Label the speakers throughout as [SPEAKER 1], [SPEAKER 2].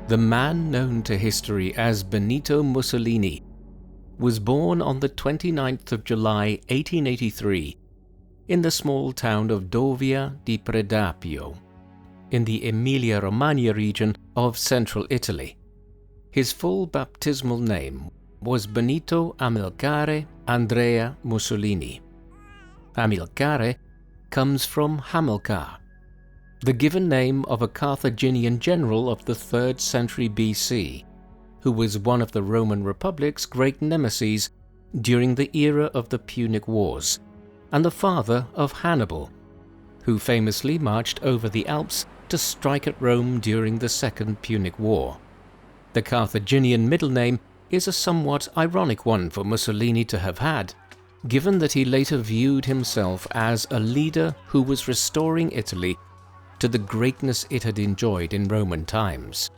[SPEAKER 1] The man known to history as Benito Mussolini was born on the 29th of July 1883 in the small town of Dovia di Predapio in the Emilia-Romagna region of central Italy. His full baptismal name was Benito Amilcare Andrea Mussolini. Amilcare comes from Hamilcar, the given name of a Carthaginian general of the 3rd century BC, who was one of the Roman Republic's great nemeses during the era of the Punic Wars, and the father of Hannibal, who famously marched over the Alps to strike at Rome during the Second Punic War. The Carthaginian middle name is a somewhat ironic one for Mussolini to have had, given that he later viewed himself as a leader who was restoring Italy to the greatness it had enjoyed in Roman times.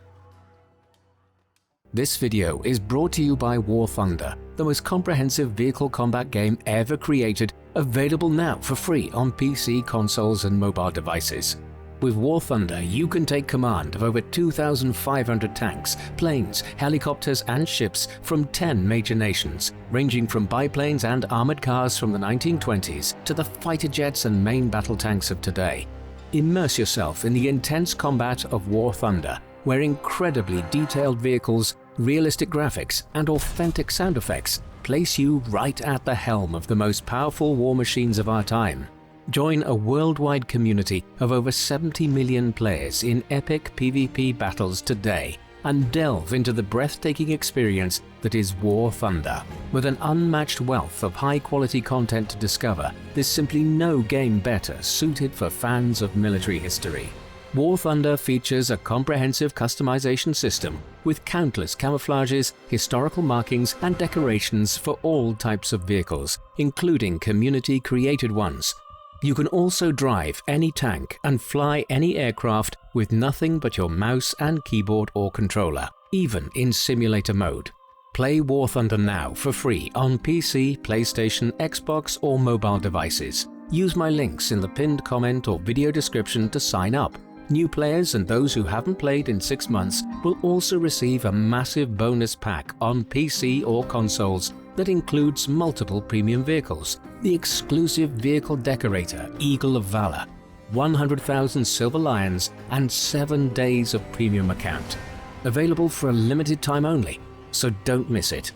[SPEAKER 1] This video is brought to you by War Thunder, the most comprehensive vehicle combat game ever created, available now for free on PC, consoles and mobile devices. With War Thunder, you can take command of over 2,500 tanks, planes, helicopters and ships from 10 major nations, ranging from biplanes and armored cars from the 1920s to the fighter jets and main battle tanks of today. Immerse yourself in the intense combat of War Thunder, where incredibly detailed vehicles, realistic graphics and authentic sound effects place you right at the helm of the most powerful war machines of our time. Join a worldwide community of over 70 million players in epic PvP battles today and delve into the breathtaking experience that is War Thunder. With an unmatched wealth of high-quality content to discover, there's simply no game better suited for fans of military history. War Thunder features a comprehensive customization system with countless camouflages, historical markings and decorations for all types of vehicles, including community-created ones. You can also drive any tank and fly any aircraft with nothing but your mouse and keyboard or controller, even in simulator mode. Play War Thunder now for free on PC, PlayStation, Xbox or mobile devices. Use my links in the pinned comment or video description to sign up. New players and those who haven't played in 6 months will also receive a massive bonus pack on PC or consoles that includes multiple premium vehicles, the exclusive vehicle decorator Eagle of Valor, 100,000 Silver Lions and 7 days of premium account. Available for a limited time only, so don't miss it.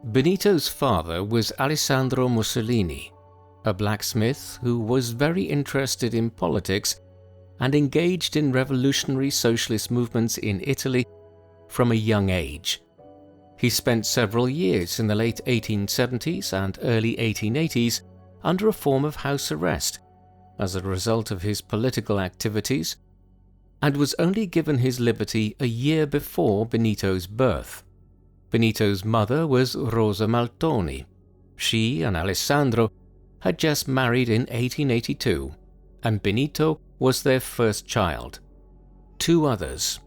[SPEAKER 1] Benito's father was Alessandro Mussolini, a blacksmith who was very interested in politics and engaged in revolutionary socialist movements in Italy from a young age. He spent several years in the late 1870s and early 1880s under a form of house arrest as a result of his political activities, and was only given his liberty a year before Benito's birth. Benito's mother was Rosa Maltoni. She and Alessandro had just married in 1882, and Benito was their first child. 2 others,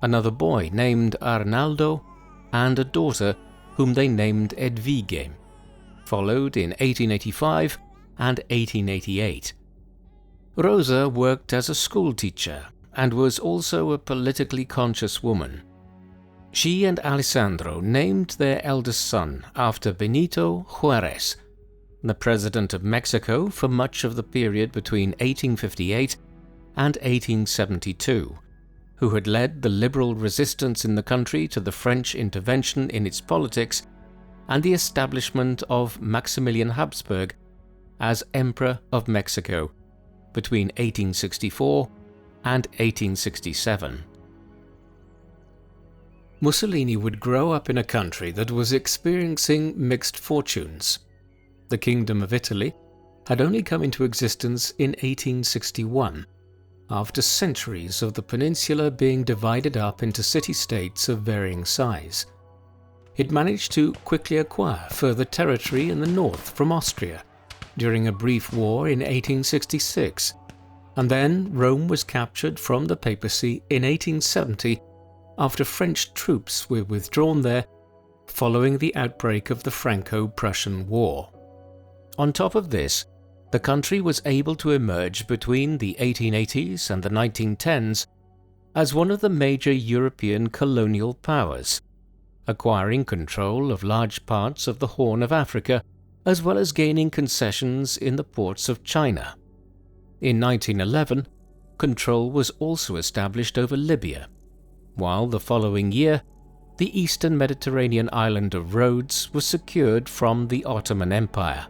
[SPEAKER 1] another boy named Arnaldo and a daughter whom they named Edvige, followed in 1885 and 1888. Rosa worked as a school teacher and was also a politically conscious woman. She and Alessandro named their eldest son after Benito Juarez, the president of Mexico for much of the period between 1858 and 1872, who had led the liberal resistance in the country to the French intervention in its politics and the establishment of Maximilian Habsburg as Emperor of Mexico between 1864 and 1867. Mussolini would grow up in a country that was experiencing mixed fortunes. The Kingdom of Italy had only come into existence in 1861, after centuries of the peninsula being divided up into city-states of varying size. It managed to quickly acquire further territory in the north from Austria during a brief war in 1866, and then Rome was captured from the papacy in 1870 after French troops were withdrawn there following the outbreak of the Franco-Prussian War. On top of this, the country was able to emerge between the 1880s and the 1910s as one of the major European colonial powers, acquiring control of large parts of the Horn of Africa, as well as gaining concessions in the ports of China. In 1911, control was also established over Libya, while the following year, the eastern Mediterranean island of Rhodes was secured from the Ottoman Empire.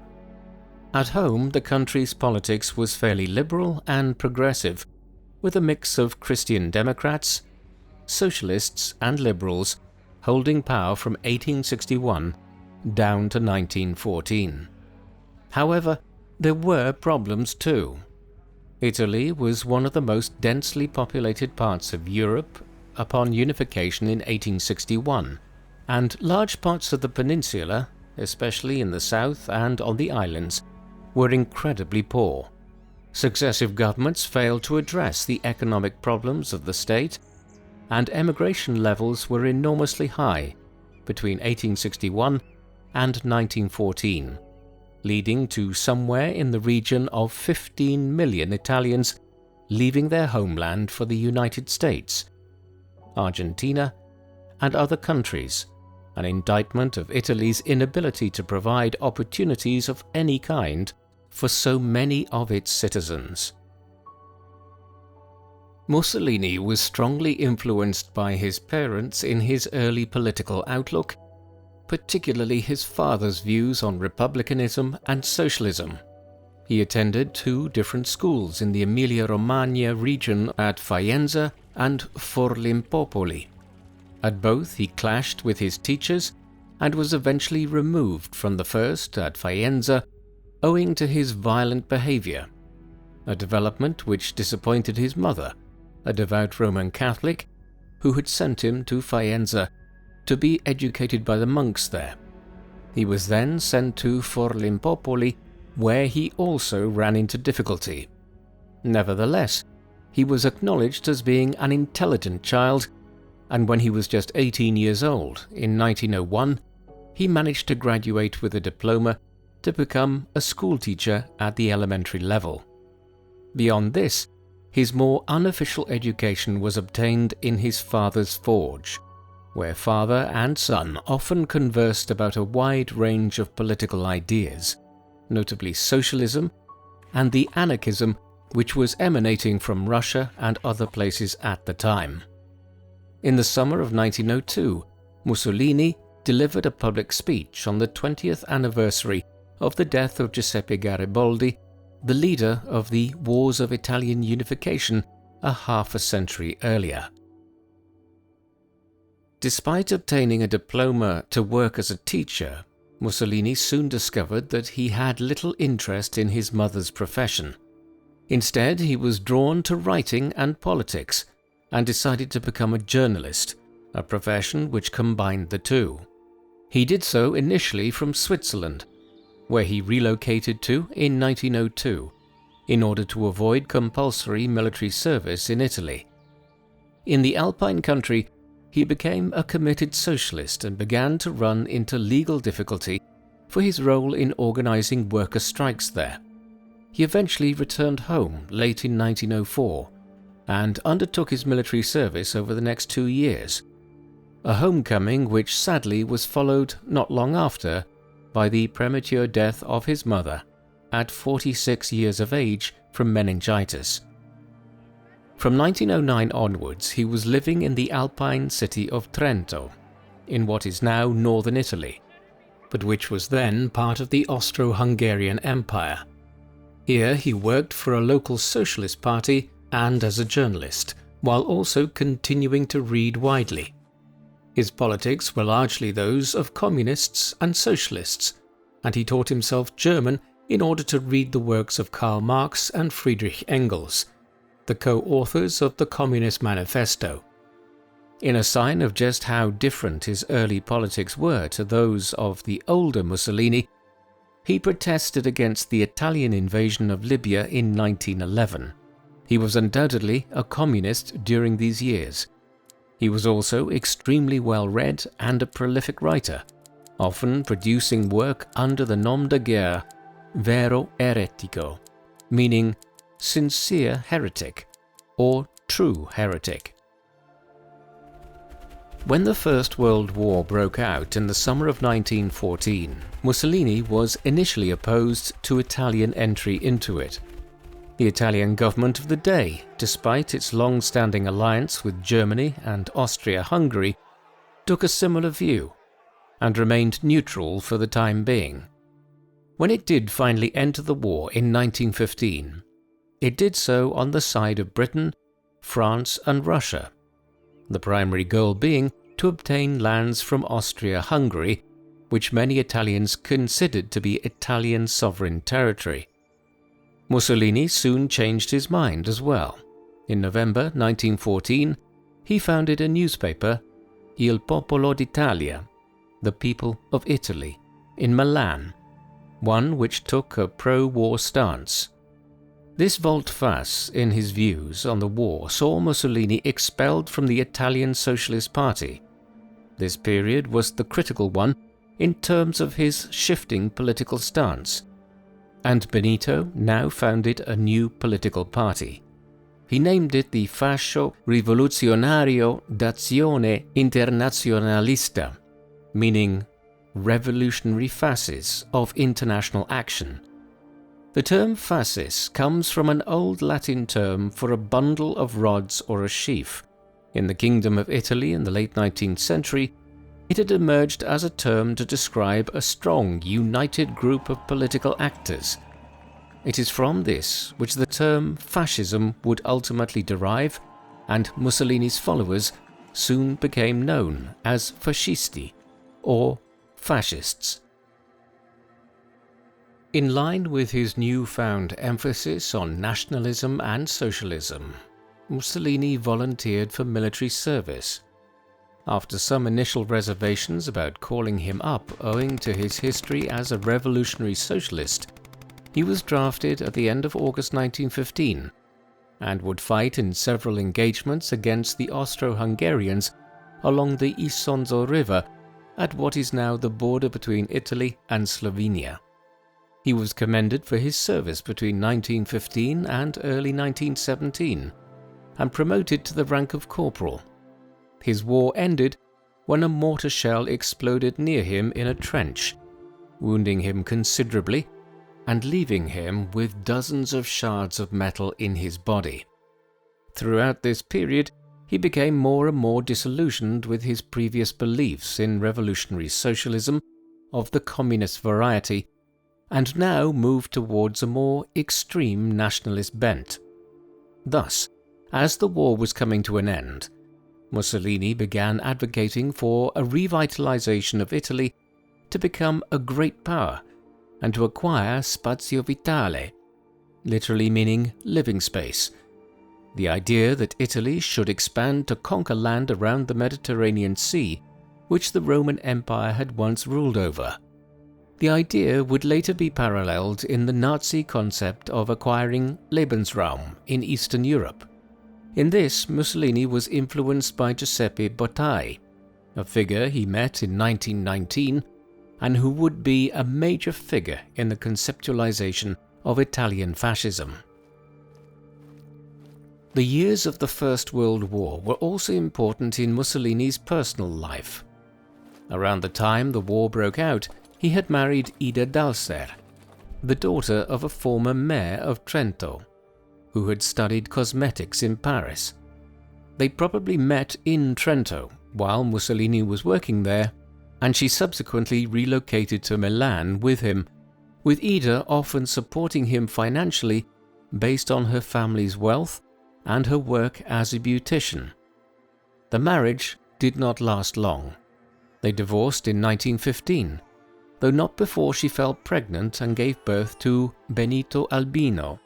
[SPEAKER 1] At home, the country's politics was fairly liberal and progressive, with a mix of Christian Democrats, socialists and liberals holding power from 1861 down to 1914. However, there were problems too. Italy was one of the most densely populated parts of Europe upon unification in 1861, and large parts of the peninsula, especially in the south and on the islands, were incredibly poor. Successive governments failed to address the economic problems of the state, and emigration levels were enormously high between 1861 and 1914, leading to somewhere in the region of 15 million Italians leaving their homeland for the United States, Argentina, and other countries, an indictment of Italy's inability to provide opportunities of any kind for so many of its citizens. Mussolini was strongly influenced by his parents in his early political outlook, particularly his father's views on republicanism and socialism. He attended two different schools in the Emilia-Romagna region at Faenza and Forlimpopoli. At both, he clashed with his teachers and was eventually removed from the first at Faenza owing to his violent behavior, a development which disappointed his mother, a devout Roman Catholic, who had sent him to Faenza to be educated by the monks there. He was then sent to Forlimpopoli, where he also ran into difficulty. Nevertheless, he was acknowledged as being an intelligent child, and when he was just 18 years old, in 1901, he managed to graduate with a diploma to become a schoolteacher at the elementary level. Beyond this, his more unofficial education was obtained in his father's forge, where father and son often conversed about a wide range of political ideas, notably socialism and the anarchism which was emanating from Russia and other places at the time. In the summer of 1902, Mussolini delivered a public speech on the 20th anniversary of the death of Giuseppe Garibaldi, the leader of the Wars of Italian Unification a half a century earlier. Despite obtaining a diploma to work as a teacher, Mussolini soon discovered that he had little interest in his mother's profession. Instead, he was drawn to writing and politics and decided to become a journalist, a profession which combined the two. He did so initially from Switzerland, where he relocated to in 1902 in order to avoid compulsory military service in Italy. In the Alpine country, he became a committed socialist and began to run into legal difficulty for his role in organizing worker strikes there. He eventually returned home late in 1904 and undertook his military service over the next 2 years, a homecoming which sadly was followed not long after by the premature death of his mother at 46 years of age from meningitis. From 1909 onwards, he was living in the Alpine city of Trento, in what is now northern Italy, but which was then part of the Austro-Hungarian Empire. Here he worked for a local socialist party and as a journalist, while also continuing to read widely. His politics were largely those of communists and socialists, and he taught himself German in order to read the works of Karl Marx and Friedrich Engels, the co-authors of the Communist Manifesto. In a sign of just how different his early politics were to those of the older Mussolini, he protested against the Italian invasion of Libya in 1911. He was undoubtedly a communist during these years. He was also extremely well-read and a prolific writer, often producing work under the nom de guerre vero eretico, meaning sincere heretic or true heretic. When the First World War broke out in the summer of 1914, Mussolini was initially opposed to Italian entry into it. The Italian government of the day, despite its long-standing alliance with Germany and Austria-Hungary, took a similar view and remained neutral for the time being. When it did finally enter the war in 1915, it did so on the side of Britain, France and Russia, the primary goal being to obtain lands from Austria-Hungary, which many Italians considered to be Italian sovereign territory. Mussolini soon changed his mind as well. In November 1914, he founded a newspaper, Il Popolo d'Italia, the People of Italy, in Milan, one which took a pro-war stance. This volte-face in his views on the war saw Mussolini expelled from the Italian Socialist Party. This period was the critical one in terms of his shifting political stance, and Benito now founded a new political party. He named it the Fascio Rivoluzionario d'Azione Internazionalista, meaning revolutionary fasces of international action. The term fascis comes from an old Latin term for a bundle of rods or a sheaf. In the Kingdom of Italy in the late 19th century, it had emerged as a term to describe a strong, united group of political actors. It is from this which the term fascism would ultimately derive, and Mussolini's followers soon became known as fascisti, or fascists. In line with his newfound emphasis on nationalism and socialism, Mussolini volunteered for military service. After some initial reservations about calling him up owing to his history as a revolutionary socialist, he was drafted at the end of August 1915 and would fight in several engagements against the Austro-Hungarians along the Isonzo River at what is now the border between Italy and Slovenia. He was commended for his service between 1915 and early 1917 and promoted to the rank of corporal. His war ended when a mortar shell exploded near him in a trench, wounding him considerably and leaving him with dozens of shards of metal in his body. Throughout this period, he became more and more disillusioned with his previous beliefs in revolutionary socialism of the communist variety, and now moved towards a more extreme nationalist bent. Thus, as the war was coming to an end, Mussolini began advocating for a revitalization of Italy to become a great power and to acquire spazio vitale, literally meaning living space. The idea that Italy should expand to conquer land around the Mediterranean Sea, which the Roman Empire had once ruled over. The idea would later be paralleled in the Nazi concept of acquiring Lebensraum in Eastern Europe. In this, Mussolini was influenced by Giuseppe Bottai, a figure he met in 1919 and who would be a major figure in the conceptualization of Italian fascism. The years of the First World War were also important in Mussolini's personal life. Around the time the war broke out, he had married Ida Dalser, the daughter of a former mayor of Trento, who had studied cosmetics in Paris. They probably met in Trento while Mussolini was working there, and she subsequently relocated to Milan with him, with Ida often supporting him financially based on her family's wealth and her work as a beautician. The marriage did not last long. They divorced in 1915, though not before she fell pregnant and gave birth to Benito Albino.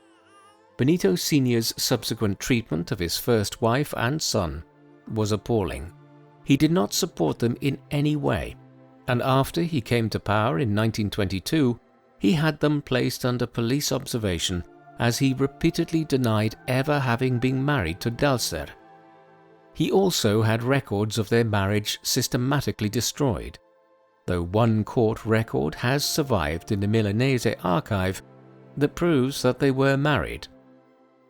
[SPEAKER 1] Benito Sr.'s subsequent treatment of his first wife and son was appalling. He did not support them in any way, and after he came to power in 1922, he had them placed under police observation as he repeatedly denied ever having been married to Dalser. He also had records of their marriage systematically destroyed. though one court record has survived in the Milanese archive that proves that they were married.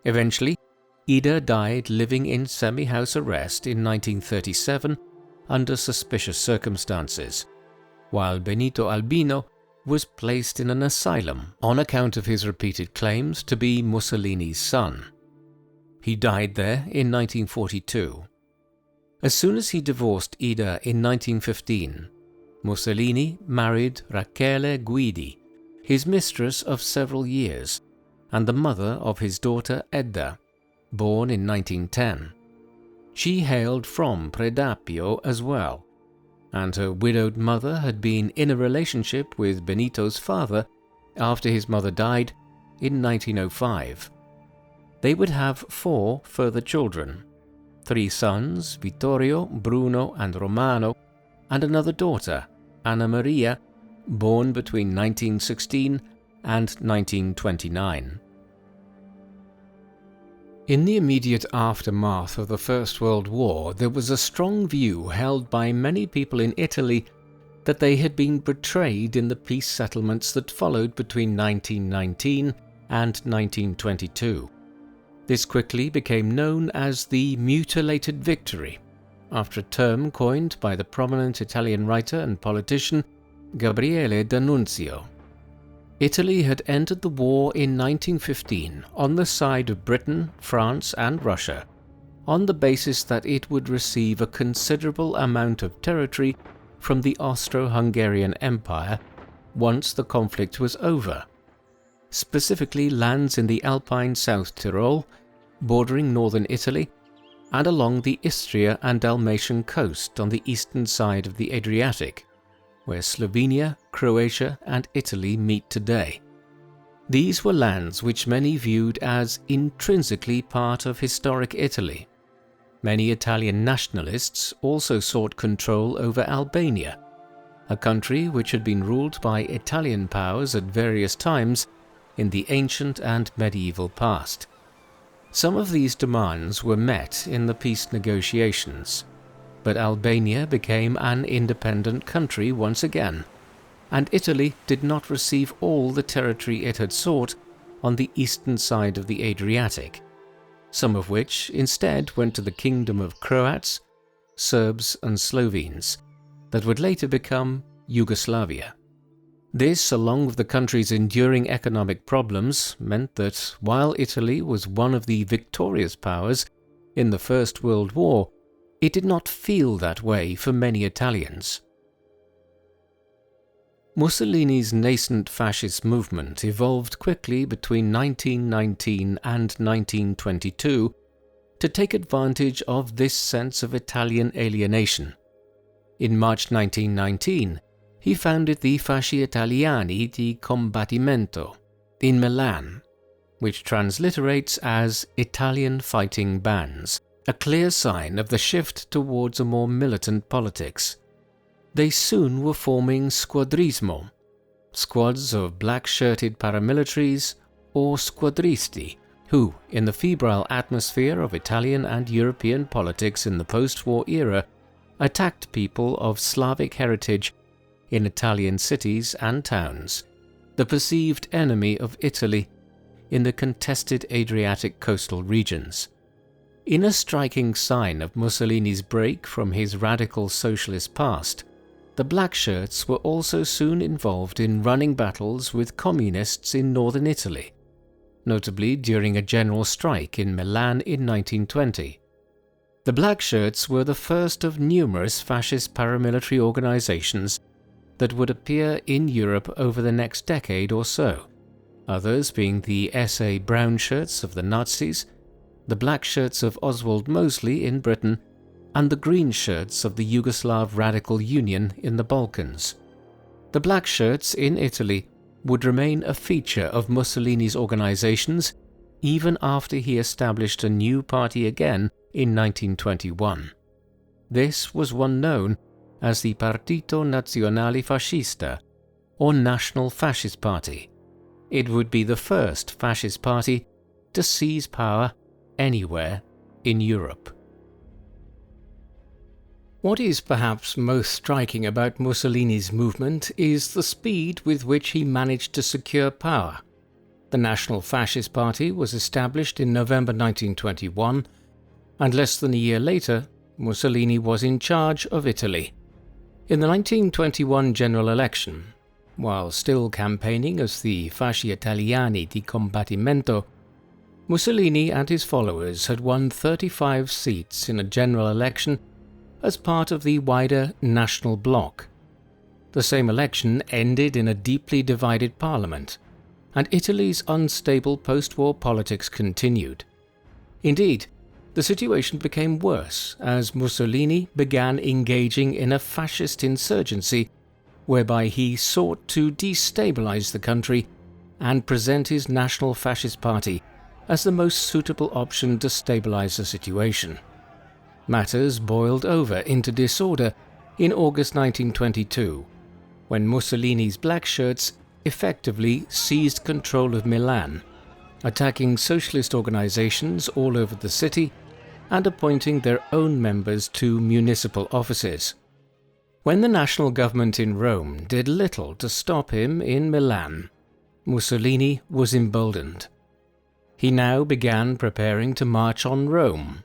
[SPEAKER 1] Eventually, Ida died living in semi-house arrest in 1937 under suspicious circumstances, while Benito Albino was placed in an asylum on account of his repeated claims to be Mussolini's son. He died there in 1942. As soon as he divorced Ida in 1915, Mussolini married Rachele Guidi, his mistress of several years, and the mother of his daughter Edda, born in 1910. She hailed from Predapio as well, and her widowed mother had been in a relationship with Benito's father after his mother died in 1905. They would have 4 further children, 3 sons, Vittorio, Bruno and Romano, and another daughter, Anna Maria, born between 1916 and 1929. In the immediate aftermath of the First World War, there was a strong view held by many people in Italy that they had been betrayed in the peace settlements that followed between 1919 and 1922. This quickly became known as the mutilated victory, after a term coined by the prominent Italian writer and politician Gabriele D'Annunzio. Italy had entered the war in 1915 on the side of Britain, France and Russia, on the basis that it would receive a considerable amount of territory from the Austro-Hungarian Empire once the conflict was over, specifically lands in the Alpine South Tyrol, bordering northern Italy, and along the Istria and Dalmatian coast on the eastern side of the Adriatic, where Slovenia, Croatia and Italy meet today. These were lands which many viewed as intrinsically part of historic Italy. Many Italian nationalists also sought control over Albania, a country which had been ruled by Italian powers at various times in the ancient and medieval past. Some of these demands were met in the peace negotiations, but Albania became an independent country once again, and Italy did not receive all the territory it had sought on the eastern side of the Adriatic, some of which instead went to the Kingdom of Croats, Serbs and Slovenes, that would later become Yugoslavia. This, along with the country's enduring economic problems, meant that while Italy was one of the victorious powers in the First World War, it did not feel that way for many Italians. Mussolini's nascent fascist movement evolved quickly between 1919 and 1922 to take advantage of this sense of Italian alienation. In March 1919, he founded the Fasci Italiani di Combattimento in Milan, which transliterates as Italian Fighting Bands, a clear sign of the shift towards a more militant politics. They soon were forming squadrismo, squads of black-shirted paramilitaries or squadristi, who, in the febrile atmosphere of Italian and European politics in the post-war era, attacked people of Slavic heritage in Italian cities and towns, the perceived enemy of Italy in the contested Adriatic coastal regions. In a striking sign of Mussolini's break from his radical socialist past, the Black Shirts were also soon involved in running battles with communists in northern Italy, notably during a general strike in Milan in 1920. The Black Shirts were the first of numerous fascist paramilitary organizations that would appear in Europe over the next decade or so, others being the SA Brown Shirts of the Nazis, the Black Shirts of Oswald Mosley in Britain, and the Green Shirts of the Yugoslav Radical Union in the Balkans. The Black Shirts in Italy would remain a feature of Mussolini's organizations even after he established a new party again in 1921. This was one known as the Partito Nazionale Fascista, or National Fascist Party. It would be the first fascist party to seize power anywhere in Europe. What is perhaps most striking about Mussolini's movement is the speed with which he managed to secure power. The National Fascist Party was established in November 1921, and less than a year later, Mussolini was in charge of Italy. In the 1921 general election, while still campaigning as the Fasci Italiani di Combattimento, Mussolini and his followers had won 35 seats in a general election as part of the wider National Bloc. The same election ended in a deeply divided parliament, and Italy's unstable post-war politics continued. Indeed, the situation became worse as Mussolini began engaging in a fascist insurgency whereby he sought to destabilize the country and present his National Fascist Party as the most suitable option to stabilize the situation. Matters boiled over into disorder in August 1922, when Mussolini's black shirts effectively seized control of Milan, attacking socialist organizations all over the city and appointing their own members to municipal offices. When the national government in Rome did little to stop him in Milan, Mussolini was emboldened. He now began preparing to march on Rome,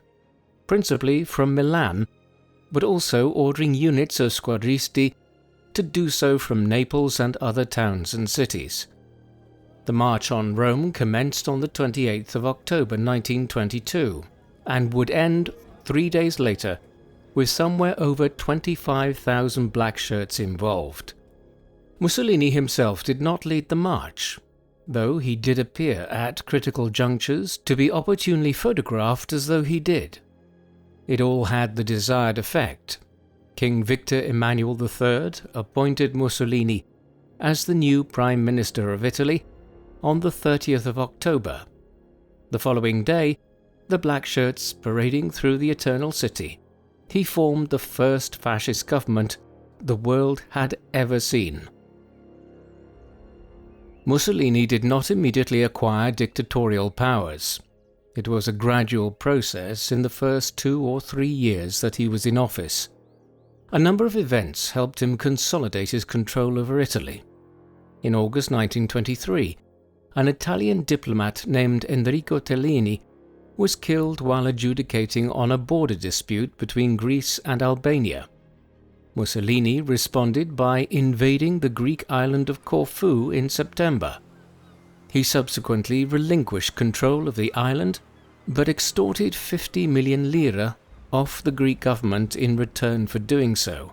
[SPEAKER 1] principally from Milan, but also ordering units of squadristi to do so from Naples and other towns and cities. The march on Rome commenced on the 28th of October 1922 and would end 3 days later with somewhere over 25,000 black shirts involved. Mussolini himself did not lead the march, though he did appear at critical junctures to be opportunely photographed as though he did. It all had the desired effect. King Victor Emmanuel III appointed Mussolini as the new Prime Minister of Italy on the 30th of October. The following day, the black shirts parading through the Eternal City, he formed the first fascist government the world had ever seen. Mussolini did not immediately acquire dictatorial powers. It was a gradual process in the first 2 or 3 years that he was in office. A number of events helped him consolidate his control over Italy. In August 1923, an Italian diplomat named Enrico Tellini was killed while adjudicating on a border dispute between Greece and Albania. Mussolini responded by invading the Greek island of Corfu in September. He subsequently relinquished control of the island, but extorted 50 million lira off the Greek government in return for doing so,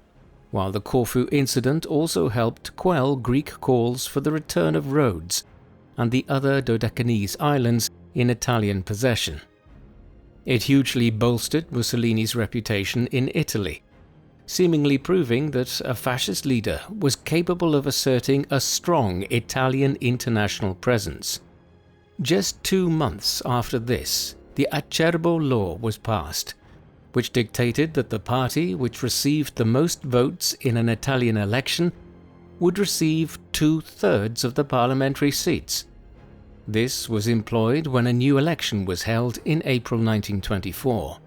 [SPEAKER 1] while the Corfu incident also helped quell Greek calls for the return of Rhodes and the other Dodecanese islands in Italian possession. It hugely bolstered Mussolini's reputation in Italy, seemingly proving that a fascist leader was capable of asserting a strong Italian international presence. Just 2 months after this, the Acerbo Law was passed, which dictated that the party which received the most votes in an Italian election would receive 2/3 of the parliamentary seats. This was employed when a new election was held in April 1924.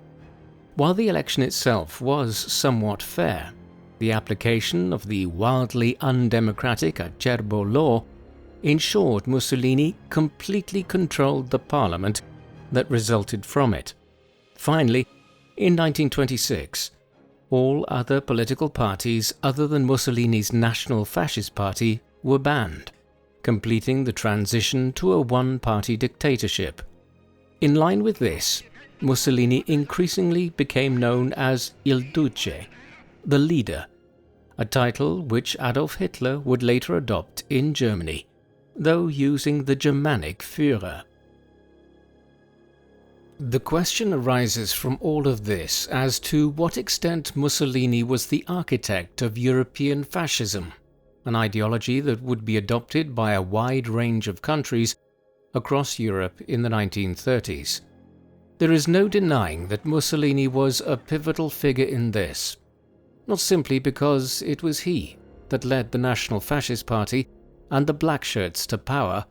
[SPEAKER 1] While the election itself was somewhat fair, the application of the wildly undemocratic Acerbo Law ensured Mussolini completely controlled the parliament that resulted from it. Finally, in 1926, all other political parties other than Mussolini's National Fascist Party were banned, completing the transition to a one-party dictatorship. In line with this, Mussolini increasingly became known as Il Duce, the leader, a title which Adolf Hitler would later adopt in Germany, though using the Germanic Führer. The question arises from all of this as to what extent Mussolini was the architect of European fascism, an ideology that would be adopted by a wide range of countries across Europe in the 1930s. There is no denying that Mussolini was a pivotal figure in this, not simply because it was he that led the National Fascist Party and the Black Shirts to power,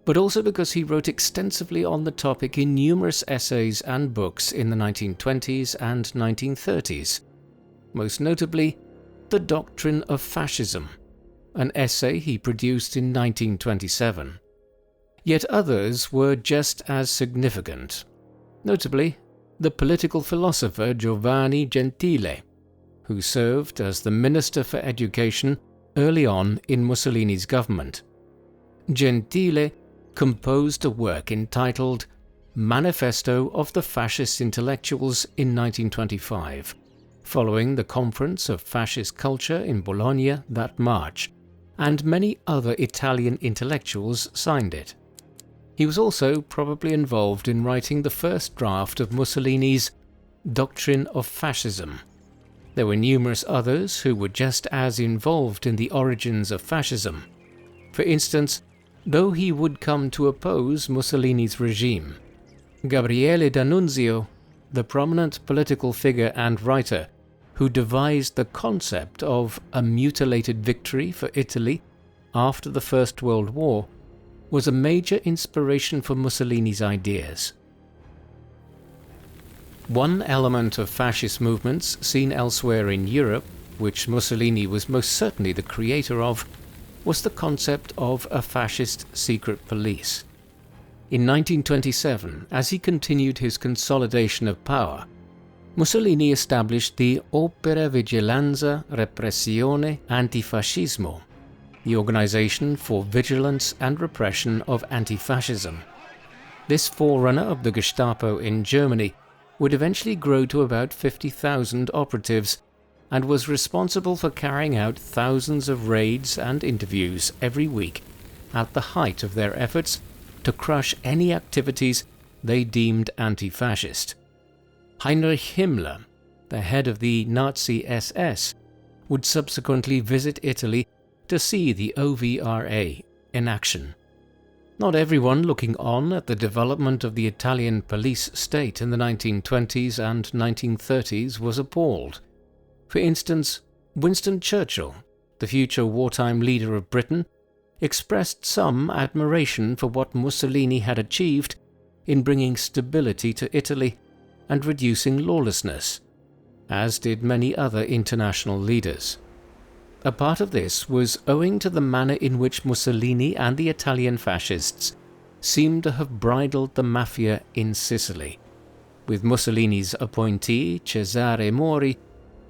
[SPEAKER 1] but also because he wrote extensively on the topic in numerous essays and books in the 1920s and 1930s. most notably The Doctrine of Fascism, an essay he produced in 1927. Yet others were just as significant, notably the political philosopher Giovanni Gentile, who served as the Minister for Education early on in Mussolini's government. Gentile composed a work entitled Manifesto of the Fascist Intellectuals in 1925, following the Conference of Fascist Culture in Bologna that March, and many other Italian intellectuals signed it. He was also probably involved in writing the first draft of Mussolini's Doctrine of Fascism. There were numerous others who were just as involved in the origins of fascism. For instance, though he would come to oppose Mussolini's regime, Gabriele D'Annunzio, the prominent political figure and writer who devised the concept of a mutilated victory for Italy after the First World War, was a major inspiration for Mussolini's ideas. One element of fascist movements seen elsewhere in Europe, which Mussolini was most certainly the creator of, was the concept of a fascist secret police. In 1927, as he continued his consolidation of power, Mussolini established the Opera Vigilanza Repressione Antifascismo, the Organization for Vigilance and Repression of Anti-Fascism. This forerunner of the Gestapo in Germany would eventually grow to about 50,000 operatives and was responsible for carrying out thousands of raids and interviews every week at the height of their efforts to crush any activities they deemed anti-fascist. Heinrich Himmler, the head of the Nazi SS, would subsequently visit Italy to see the OVRA in action. Not everyone looking on at the development of the Italian police state in the 1920s and 1930s was appalled. For instance, Winston Churchill, the future wartime leader of Britain, expressed some admiration for what Mussolini had achieved in bringing stability to Italy and reducing lawlessness, as did many other international leaders. A part of this was owing to the manner in which Mussolini and the Italian fascists seemed to have bridled the mafia in Sicily, with Mussolini's appointee Cesare Mori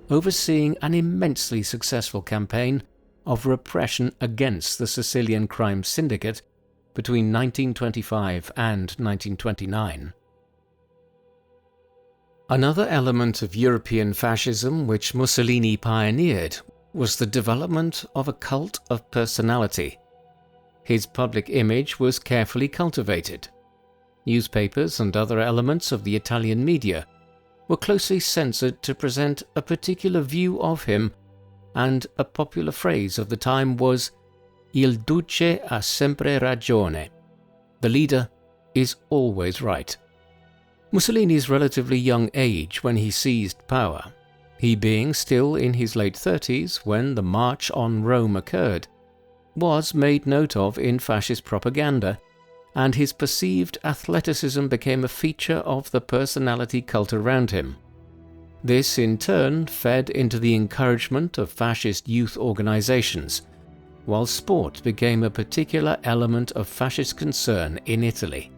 [SPEAKER 1] overseeing an immensely successful campaign of repression against the Sicilian crime syndicate between 1925 and 1929. Another element of European fascism which Mussolini pioneered was the development of a cult of personality. His public image was carefully cultivated. Newspapers and other elements of the Italian media were closely censored to present a particular view of him, and a popular phrase of the time was "Il duce ha sempre ragione." The leader is always right. Mussolini's relatively young age when he seized power, he being still in his late 30s when the March on Rome occurred, was made note of in fascist propaganda, and his perceived athleticism became a feature of the personality cult around him. This in turn fed into the encouragement of fascist youth organizations, while sport became a particular element of fascist concern in Italy.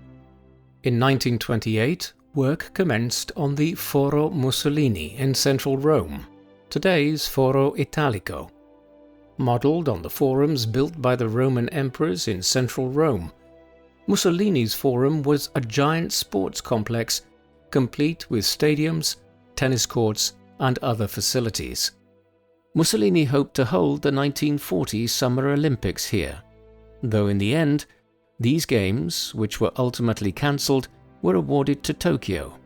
[SPEAKER 1] In 1928, work commenced on the Foro Mussolini in central Rome, today's Foro Italico. Modelled on the forums built by the Roman emperors in central Rome, Mussolini's forum was a giant sports complex, complete with stadiums, tennis courts, and other facilities. Mussolini hoped to hold the 1940 Summer Olympics here, though in the end, these games, which were ultimately cancelled, were awarded to Tokyo.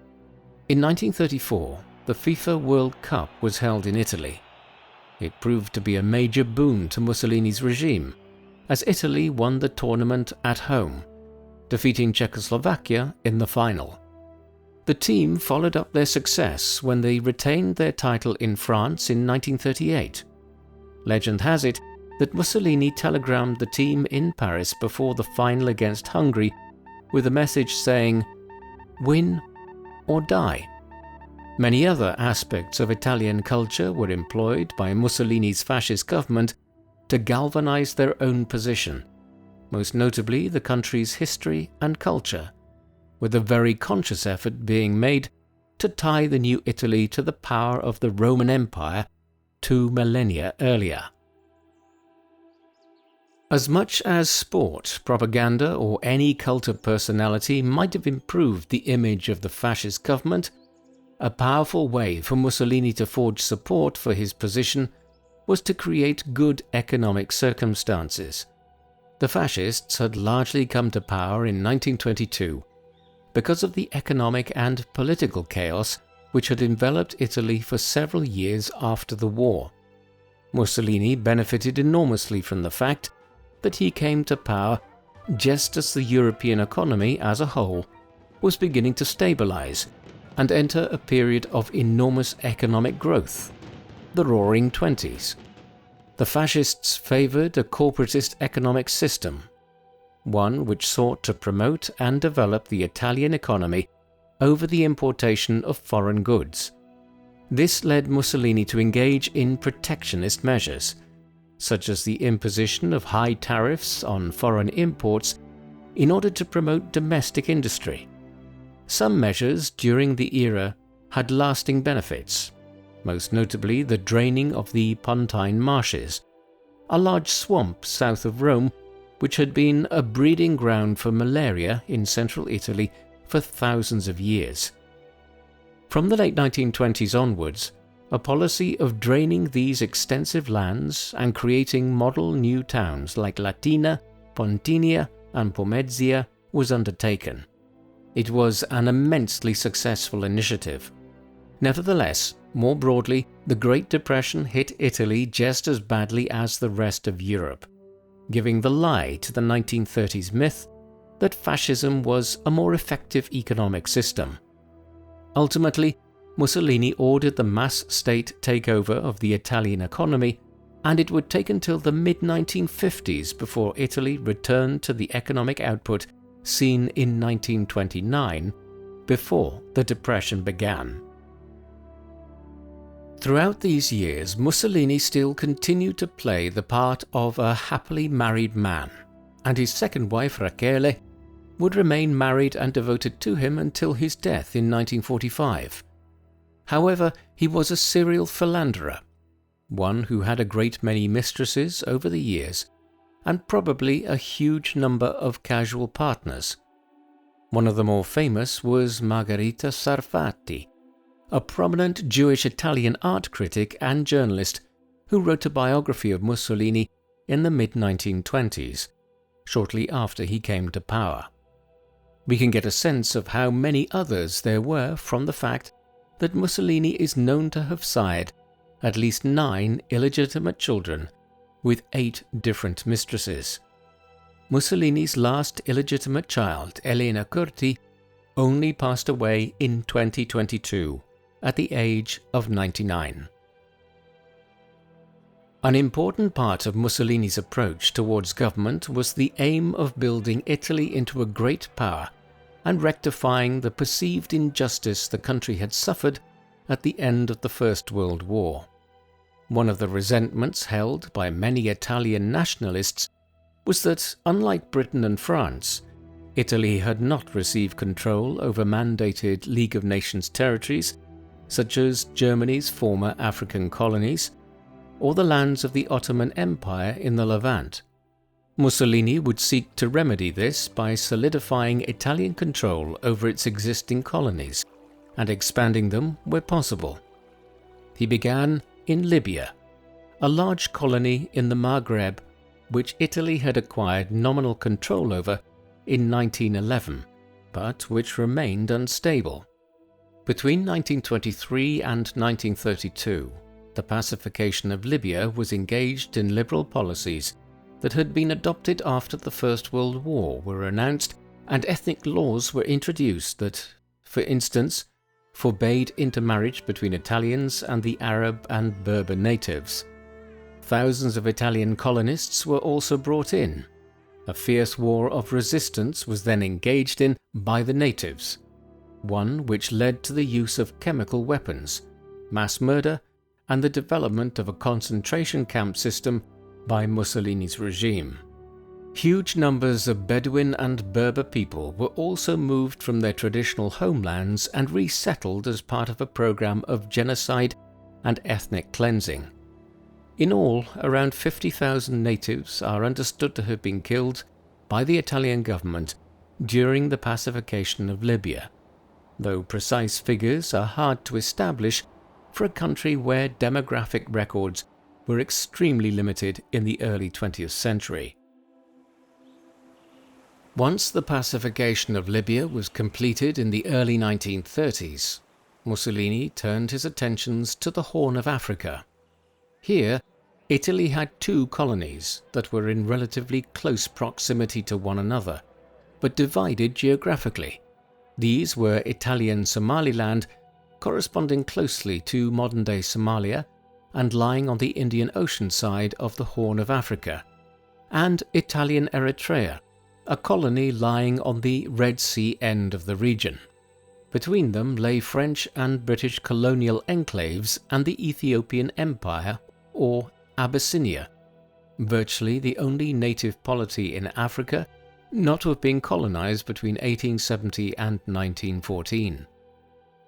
[SPEAKER 1] In 1934, the FIFA World Cup was held in Italy. It proved to be a major boon to Mussolini's regime, as Italy won the tournament at home, defeating Czechoslovakia in the final. The team followed up their success when they retained their title in France in 1938. Legend has it that Mussolini telegrammed the team in Paris before the final against Hungary with a message saying, "Win or die." Many other aspects of Italian culture were employed by Mussolini's fascist government to galvanize their own position, most notably the country's history and culture, with a very conscious effort being made to tie the new Italy to the power of the Roman Empire 2 millennia earlier. As much as sport, propaganda, or any cult of personality might have improved the image of the fascist government, a powerful way for Mussolini to forge support for his position was to create good economic circumstances. The fascists had largely come to power in 1922 because of the economic and political chaos which had enveloped Italy for several years after the war. Mussolini benefited enormously from the fact that he came to power just as the European economy as a whole was beginning to stabilize and enter a period of enormous economic growth, the Roaring Twenties. The fascists favored a corporatist economic system, one which sought to promote and develop the Italian economy over the importation of foreign goods. This led Mussolini to engage in protectionist measures, such as the imposition of high tariffs on foreign imports in order to promote domestic industry. Some measures during the era had lasting benefits, most notably the draining of the Pontine Marshes, a large swamp south of Rome which had been a breeding ground for malaria in central Italy for thousands of years. From the late 1920s onwards, a policy of draining these extensive lands and creating model new towns like Latina, Pontinia, and Pomezia was undertaken. It was an immensely successful initiative. Nevertheless, more broadly, the Great Depression hit Italy just as badly as the rest of Europe, giving the lie to the 1930s myth that fascism was a more effective economic system. Ultimately, Mussolini ordered the mass state takeover of the Italian economy, and it would take until the mid-1950s before Italy returned to the economic output seen in 1929, before the Depression began. Throughout these years, Mussolini still continued to play the part of a happily married man, and his second wife, Rachele, would remain married and devoted to him until his death in 1945. However, he was a serial philanderer, one who had a great many mistresses over the years, and probably a huge number of casual partners. One of the more famous was Margherita Sarfatti, a prominent Jewish Italian art critic and journalist who wrote a biography of Mussolini in the mid-1920s, shortly after he came to power. We can get a sense of how many others there were from the fact that Mussolini is known to have sired at least 9 illegitimate children with 8 different mistresses. Mussolini's last illegitimate child, Elena Curti, only passed away in 2022 at the age of 99. An important part of Mussolini's approach towards government was the aim of building Italy into a great power and rectifying the perceived injustice the country had suffered at the end of the First World War. One of the resentments held by many Italian nationalists was that, unlike Britain and France, Italy had not received control over mandated League of Nations territories, such as Germany's former African colonies, or the lands of the Ottoman Empire in the Levant. Mussolini would seek to remedy this by solidifying Italian control over its existing colonies and expanding them where possible. He began in Libya, a large colony in the Maghreb which Italy had acquired nominal control over in 1911, but which remained unstable. Between 1923 and 1932, the pacification of Libya was engaged in liberal policies that had been adopted after the First World War were announced, and ethnic laws were introduced that, for instance, forbade intermarriage between Italians and the Arab and Berber natives. Thousands of Italian colonists were also brought in. A fierce war of resistance was then engaged in by the natives. one which led to the use of chemical weapons, mass murder, and the development of a concentration camp system by Mussolini's regime. Huge numbers of Bedouin and Berber people were also moved from their traditional homelands and resettled as part of a program of genocide and ethnic cleansing. In all, around 50,000 natives are understood to have been killed by the Italian government during the pacification of Libya, though precise figures are hard to establish for a country where demographic records were extremely limited in the early 20th century. Once the pacification of Libya was completed in the early 1930s, Mussolini turned his attentions to the Horn of Africa. Here, Italy had two colonies that were in relatively close proximity to one another, but divided geographically. These were Italian Somaliland, corresponding closely to modern-day Somalia and lying on the Indian Ocean side of the Horn of Africa, and Italian Eritrea, a colony lying on the Red Sea end of the region. Between them lay French and British colonial enclaves and the Ethiopian Empire, or Abyssinia, virtually the only native polity in Africa not to have been colonized between 1870 and 1914.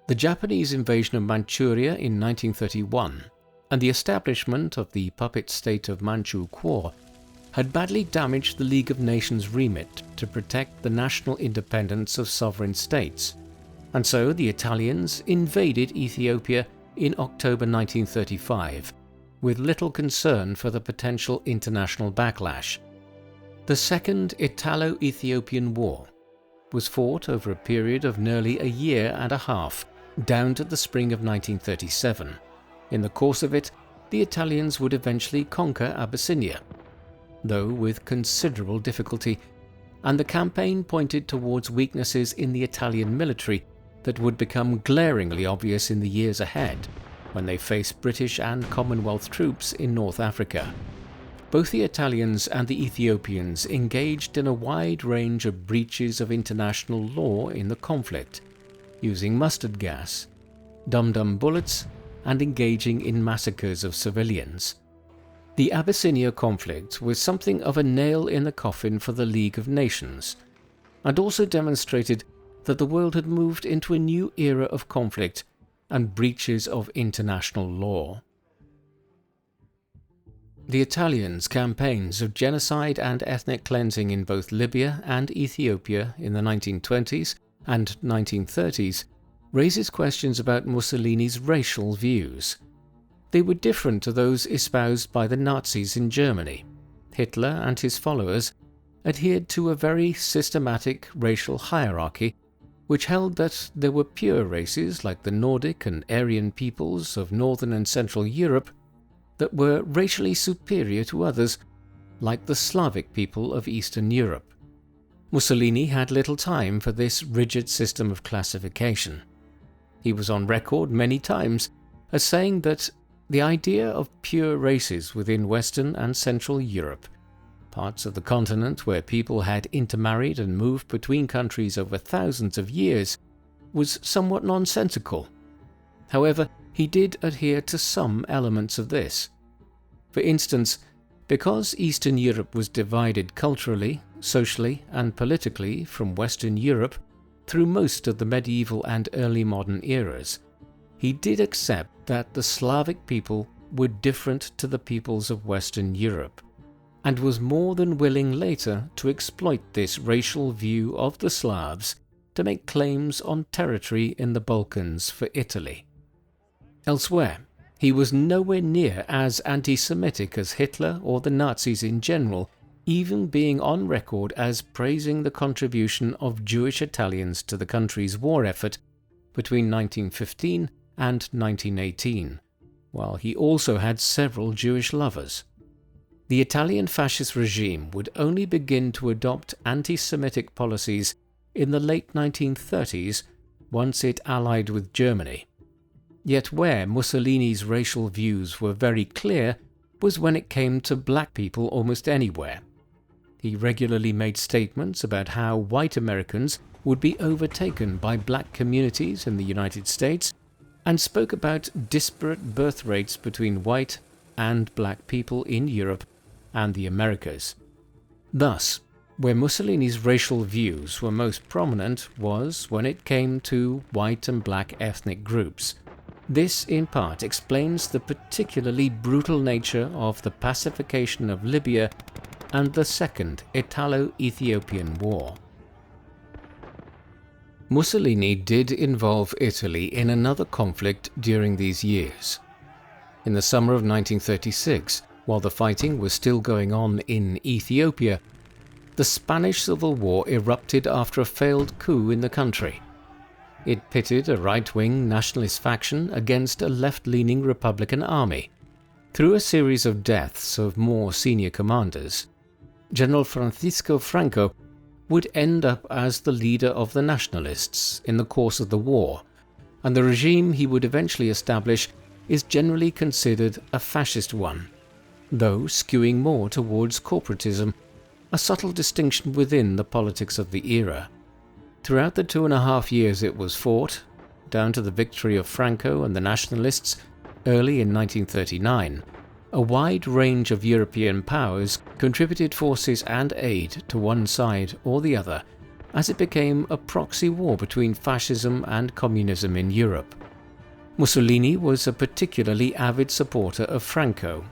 [SPEAKER 1] The Japanese invasion of Manchuria in 1931 and the establishment of the puppet state of Manchu Kuo had badly damaged the League of Nations' remit to protect the national independence of sovereign states, and so the Italians invaded Ethiopia in October 1935, with little concern for the potential international backlash. The Second Italo-Ethiopian War was fought over a period of nearly a year and a half, down to the spring of 1937. In the course of it, the Italians would eventually conquer Abyssinia, though with considerable difficulty, and the campaign pointed towards weaknesses in the Italian military that would become glaringly obvious in the years ahead when they faced British and Commonwealth troops in North Africa. Both the Italians and the Ethiopians engaged in a wide range of breaches of international law in the conflict, using mustard gas, dum-dum bullets, and engaging in massacres of civilians. The Abyssinia conflict was something of a nail in the coffin for the League of Nations, and also demonstrated that the world had moved into a new era of conflict and breaches of international law. The Italians' campaigns of genocide and ethnic cleansing in both Libya and Ethiopia in the 1920s and 1930s raises questions about Mussolini's racial views. They were different to those espoused by the Nazis in Germany. Hitler and his followers adhered to a very systematic racial hierarchy which held that there were pure races like the Nordic and Aryan peoples of Northern and Central Europe that were racially superior to others, like the Slavic people of Eastern Europe. Mussolini had little time for this rigid system of classification. He was on record many times as saying that the idea of pure races within Western and Central Europe, parts of the continent where people had intermarried and moved between countries over thousands of years, was somewhat nonsensical. However, he did adhere to some elements of this. For instance, because Eastern Europe was divided culturally, socially, and politically from Western Europe through most of the medieval and early modern eras, he did accept that the Slavic people were different to the peoples of Western Europe, and was more than willing later to exploit this racial view of the Slavs to make claims on territory in the Balkans for Italy. Elsewhere, he was nowhere near as anti-Semitic as Hitler or the Nazis in general, even being on record as praising the contribution of Jewish Italians to the country's war effort between 1915 and 1918, while he also had several Jewish lovers. The Italian fascist regime would only begin to adopt anti-Semitic policies in the late 1930s once it allied with Germany. Yet where Mussolini's racial views were very clear was when it came to black people almost anywhere. He regularly made statements about how white Americans would be overtaken by black communities in the United States, and spoke about disparate birth rates between white and black people in Europe and the Americas. Thus, where Mussolini's racial views were most prominent was when it came to white and black ethnic groups. This in part explains the particularly brutal nature of the pacification of Libya and the Second Italo-Ethiopian War. Mussolini did involve Italy in another conflict during these years. In the summer of 1936, while the fighting was still going on in Ethiopia, the Spanish Civil War erupted after a failed coup in the country. It pitted a right-wing nationalist faction against a left-leaning Republican army. Through a series of deaths of more senior commanders, General Francisco Franco would end up as the leader of the nationalists in the course of the war, and the regime he would eventually establish is generally considered a fascist one, though skewing more towards corporatism, a subtle distinction within the politics of the era. Throughout the 2.5 years it was fought, down to the victory of Franco and the nationalists early in 1939, a wide range of European powers contributed forces and aid to one side or the other, as it became a proxy war between fascism and communism in Europe. Mussolini was a particularly avid supporter of Franco,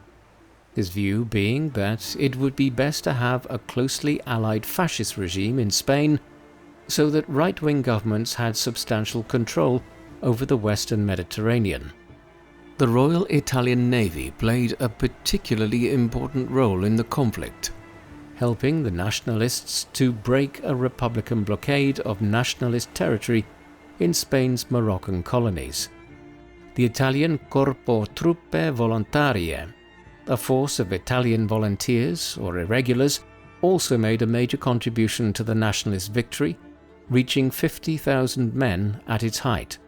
[SPEAKER 1] his view being that it would be best to have a closely allied fascist regime in Spain so that right-wing governments had substantial control over the Western Mediterranean. The Royal Italian Navy played a particularly important role in the conflict, helping the nationalists to break a Republican blockade of nationalist territory in Spain's Moroccan colonies. The Italian Corpo Truppe Volontarie, a force of Italian volunteers or irregulars, also made a major contribution to the nationalist victory, reaching 50,000 men at its height.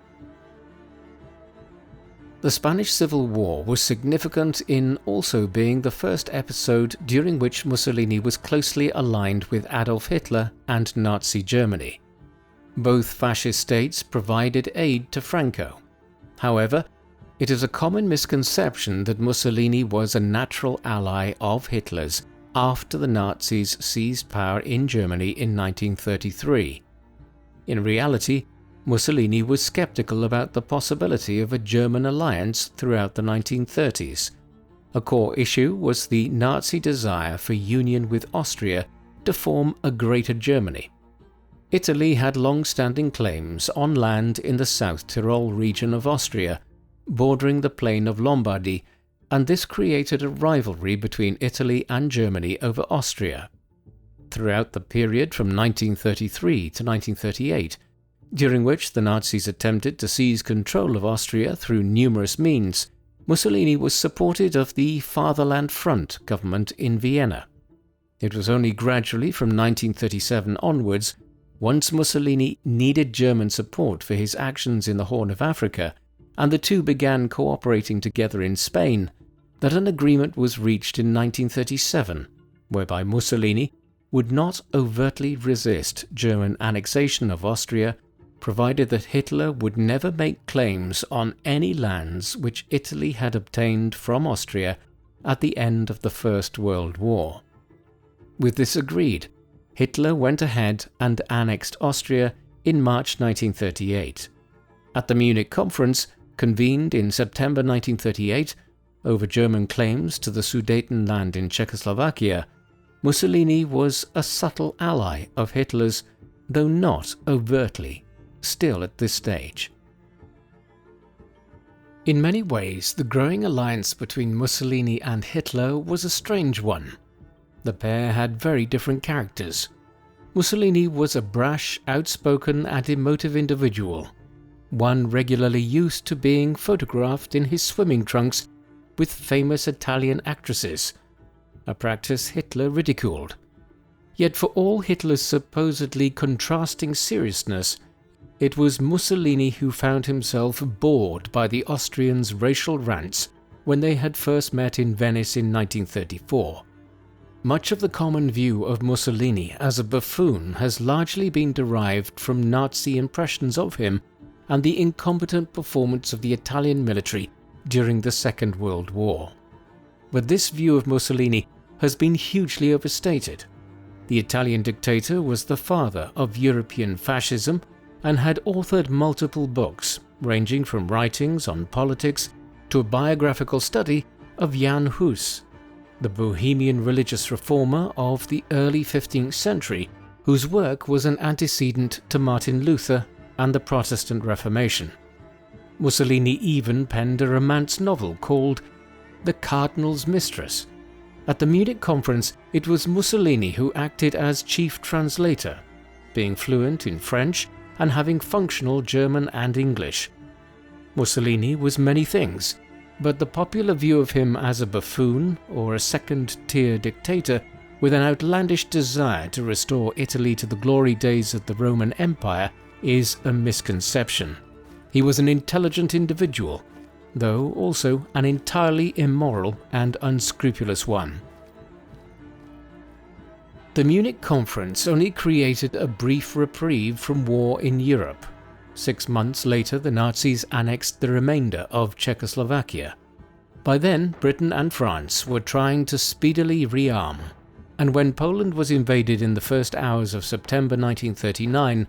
[SPEAKER 1] The Spanish Civil War was significant in also being the first episode during which Mussolini was closely aligned with Adolf Hitler and Nazi Germany. Both fascist states provided aid to Franco. However, it is a common misconception that Mussolini was a natural ally of Hitler's after the Nazis seized power in Germany in 1933. In reality, Mussolini was skeptical about the possibility of a German alliance throughout the 1930s. A core issue was the Nazi desire for union with Austria to form a Greater Germany. Italy had long-standing claims on land in the South Tyrol region of Austria, bordering the plain of Lombardy, and this created a rivalry between Italy and Germany over Austria. Throughout the period from 1933 to 1938, during which the Nazis attempted to seize control of Austria through numerous means, Mussolini was supported of the Fatherland Front government in Vienna. It was only gradually from 1937 onwards, once Mussolini needed German support for his actions in the Horn of Africa, and the two began cooperating together in Spain, that an agreement was reached in 1937, whereby Mussolini would not overtly resist German annexation of Austria, provided that Hitler would never make claims on any lands which Italy had obtained from Austria at the end of the First World War. With this agreed, Hitler went ahead and annexed Austria in March 1938. At the Munich Conference, convened in September 1938, over German claims to the Sudetenland in Czechoslovakia, Mussolini was a subtle ally of Hitler's, though not overtly, still at this stage. In many ways, the growing alliance between Mussolini and Hitler was a strange one. The pair had very different characters. Mussolini was a brash, outspoken and emotive individual, one regularly used to being photographed in his swimming trunks with famous Italian actresses, a practice Hitler ridiculed. Yet for all Hitler's supposedly contrasting seriousness, it was Mussolini who found himself bored by the Austrians' racial rants when they had first met in Venice in 1934. Much of the common view of Mussolini as a buffoon has largely been derived from Nazi impressions of him and the incompetent performance of the Italian military during the Second World War. But this view of Mussolini has been hugely overstated. The Italian dictator was the father of European fascism and had authored multiple books, ranging from writings on politics to a biographical study of Jan Hus, the Bohemian religious reformer of the early 15th century, whose work was an antecedent to Martin Luther and the Protestant Reformation. Mussolini even penned a romance novel called The Cardinal's Mistress. At the Munich conference, it was Mussolini who acted as chief translator, being fluent in French and having functional German and English. Mussolini was many things, but the popular view of him as a buffoon or a second-tier dictator with an outlandish desire to restore Italy to the glory days of the Roman Empire is a misconception. He was an intelligent individual, though also an entirely immoral and unscrupulous one. The Munich conference only created a brief reprieve from war in Europe. 6 months later, the Nazis annexed the remainder of Czechoslovakia. By then, Britain and France were trying to speedily rearm, and when Poland was invaded in the first hours of September 1939,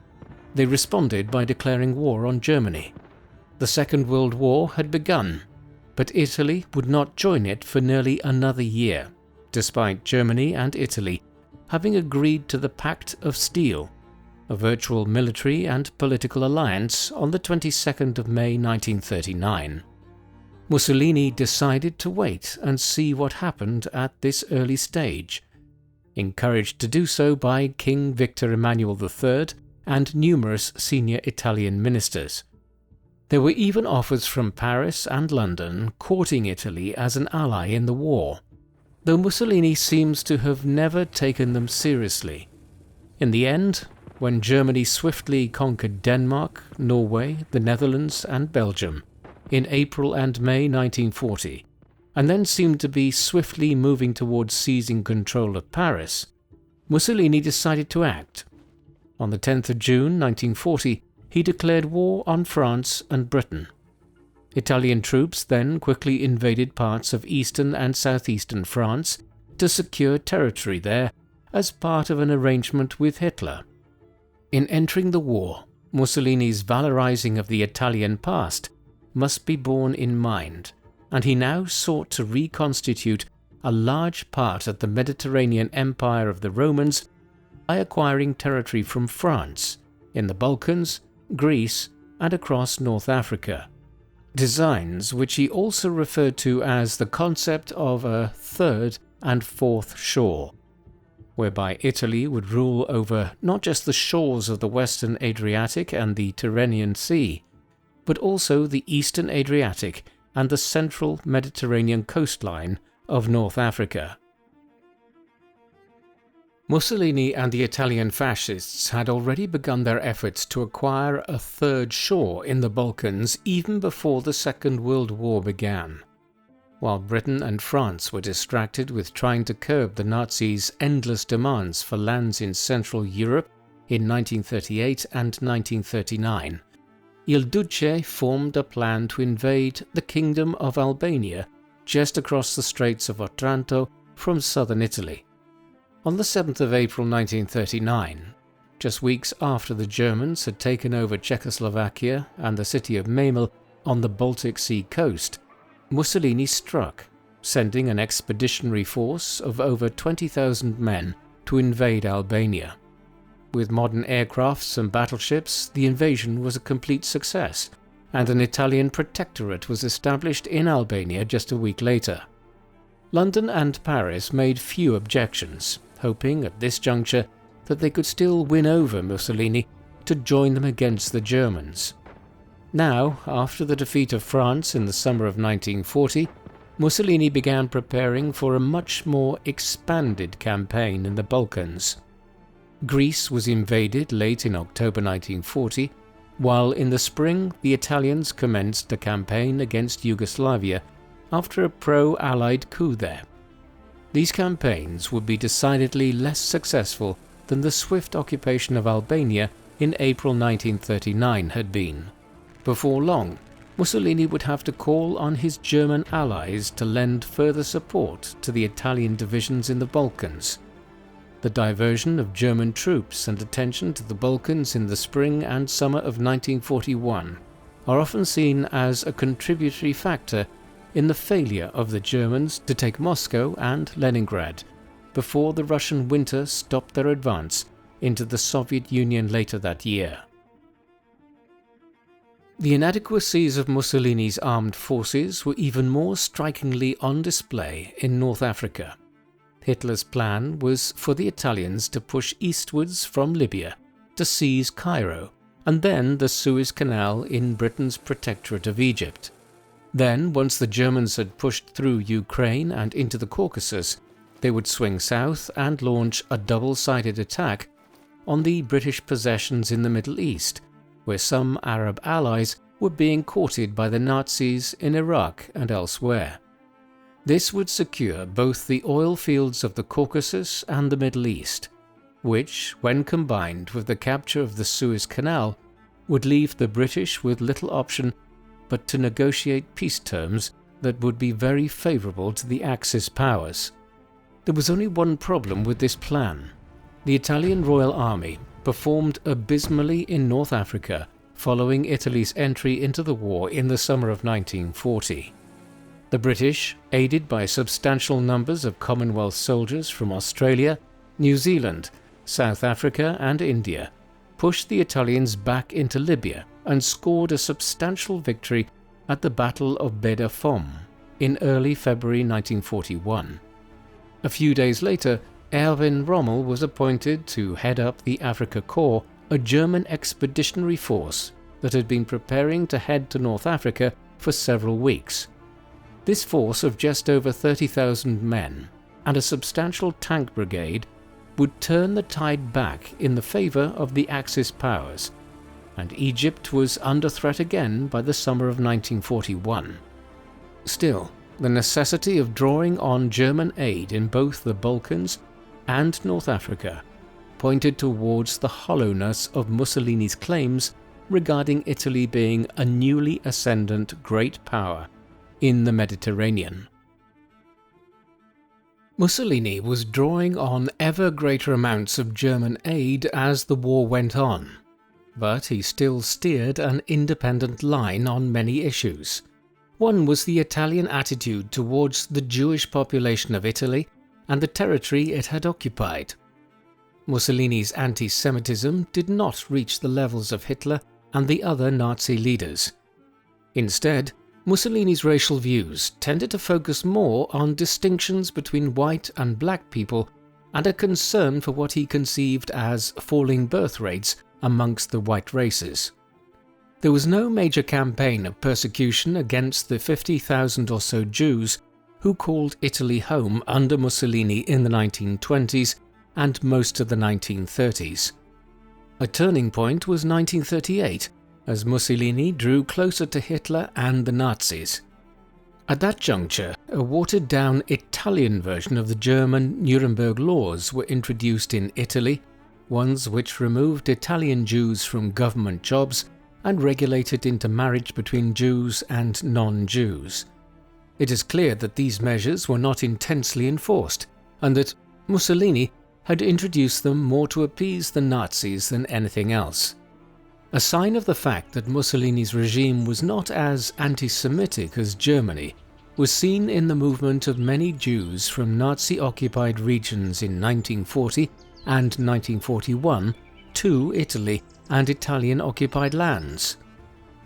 [SPEAKER 1] they responded by declaring war on Germany. The Second World War had begun, but Italy would not join it for nearly another year, despite Germany and Italy having agreed to the Pact of Steel, a virtual military and political alliance, on the 22nd of May 1939. Mussolini decided to wait and see what happened at this early stage, encouraged to do so by King Victor Emmanuel III and numerous senior Italian ministers. There were even offers from Paris and London courting Italy as an ally in the war, though Mussolini seems to have never taken them seriously. In the end, when Germany swiftly conquered Denmark, Norway, the Netherlands and Belgium in April and May 1940, and then seemed to be swiftly moving towards seizing control of Paris, Mussolini decided to act. On the 10th of June 1940, he declared war on France and Britain. Italian troops then quickly invaded parts of eastern and southeastern France to secure territory there as part of an arrangement with Hitler. In entering the war, Mussolini's valorizing of the Italian past must be borne in mind, and he now sought to reconstitute a large part of the Mediterranean Empire of the Romans by acquiring territory from France, in the Balkans, Greece, and across North Africa. Designs which he also referred to as the concept of a third and fourth shore, whereby Italy would rule over not just the shores of the western Adriatic and the Tyrrhenian Sea, but also the eastern Adriatic and the central Mediterranean coastline of North Africa. Mussolini and the Italian fascists had already begun their efforts to acquire a third shore in the Balkans even before the Second World War began. While Britain and France were distracted with trying to curb the Nazis' endless demands for lands in Central Europe in 1938 and 1939, Il Duce formed a plan to invade the Kingdom of Albania just across the Straits of Otranto from southern Italy. On the 7th of April 1939, just weeks after the Germans had taken over Czechoslovakia and the city of Memel on the Baltic Sea coast, Mussolini struck, sending an expeditionary force of over 20,000 men to invade Albania. With modern aircrafts and battleships, the invasion was a complete success, and an Italian protectorate was established in Albania just a week later. London and Paris made few objections, hoping at this juncture that they could still win over Mussolini to join them against the Germans. Now, after the defeat of France in the summer of 1940, Mussolini began preparing for a much more expanded campaign in the Balkans. Greece was invaded late in October 1940, while in the spring the Italians commenced a campaign against Yugoslavia after a pro-Allied coup there. These campaigns would be decidedly less successful than the swift occupation of Albania in April 1939 had been. Before long, Mussolini would have to call on his German allies to lend further support to the Italian divisions in the Balkans. The diversion of German troops and attention to the Balkans in the spring and summer of 1941 are often seen as a contributory factor in the failure of the Germans to take Moscow and Leningrad before the Russian winter stopped their advance into the Soviet Union later that year. The inadequacies of Mussolini's armed forces were even more strikingly on display in North Africa. Hitler's plan was for the Italians to push eastwards from Libya to seize Cairo and then the Suez Canal in Britain's protectorate of Egypt. Then, once the Germans had pushed through Ukraine and into the Caucasus, they would swing south and launch a double-sided attack on the British possessions in the Middle East, where some Arab allies were being courted by the Nazis in Iraq and elsewhere. This would secure both the oil fields of the Caucasus and the Middle East, which, when combined with the capture of the Suez Canal, would leave the British with little option but to negotiate peace terms that would be very favourable to the Axis powers. There was only one problem with this plan. The Italian Royal Army performed abysmally in North Africa following Italy's entry into the war in the summer of 1940. The British, aided by substantial numbers of Commonwealth soldiers from Australia, New Zealand, South Africa and India, pushed the Italians back into Libya and scored a substantial victory at the Battle of Beda Fom in early February 1941. A few days later, Erwin Rommel was appointed to head up the Afrika Korps, a German expeditionary force that had been preparing to head to North Africa for several weeks. This force of just over 30,000 men and a substantial tank brigade would turn the tide back in the favour of the Axis powers, and Egypt was under threat again by the summer of 1941. Still, the necessity of drawing on German aid in both the Balkans and North Africa pointed towards the hollowness of Mussolini's claims regarding Italy being a newly ascendant great power in the Mediterranean. Mussolini was drawing on ever greater amounts of German aid as the war went on, but he still steered an independent line on many issues. One was the Italian attitude towards the Jewish population of Italy and the territory it had occupied. Mussolini's anti-Semitism did not reach the levels of Hitler and the other Nazi leaders. Instead, Mussolini's racial views tended to focus more on distinctions between white and black people and a concern for what he conceived as falling birth rates amongst the white races. There was no major campaign of persecution against the 50,000 or so Jews who called Italy home under Mussolini in the 1920s and most of the 1930s. A turning point was 1938, as Mussolini drew closer to Hitler and the Nazis. At that juncture, a watered-down Italian version of the German Nuremberg laws were introduced in Italy, ones which removed Italian Jews from government jobs and regulated intermarriage between Jews and non-Jews. It is clear that these measures were not intensely enforced, and that Mussolini had introduced them more to appease the Nazis than anything else. A sign of the fact that Mussolini's regime was not as anti-Semitic as Germany was seen in the movement of many Jews from Nazi-occupied regions in 1940 and 1941 to Italy and Italian-occupied lands.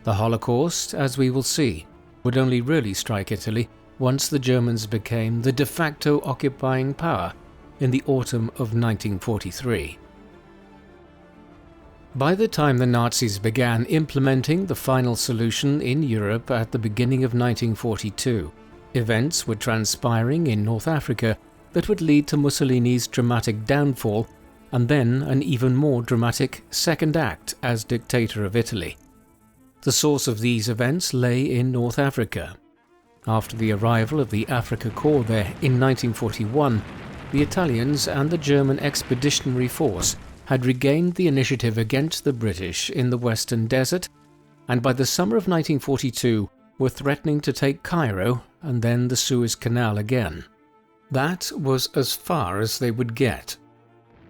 [SPEAKER 1] The Holocaust, as we will see, would only really strike Italy once the Germans became the de facto occupying power in the autumn of 1943. By the time the Nazis began implementing the final solution in Europe at the beginning of 1942, events were transpiring in North Africa that would lead to Mussolini's dramatic downfall and then an even more dramatic second act as dictator of Italy. The source of these events lay in North Africa. After the arrival of the Africa Corps there in 1941, the Italians and the German Expeditionary Force had regained the initiative against the British in the Western Desert, and by the summer of 1942 were threatening to take Cairo and then the Suez Canal again. That was as far as they would get.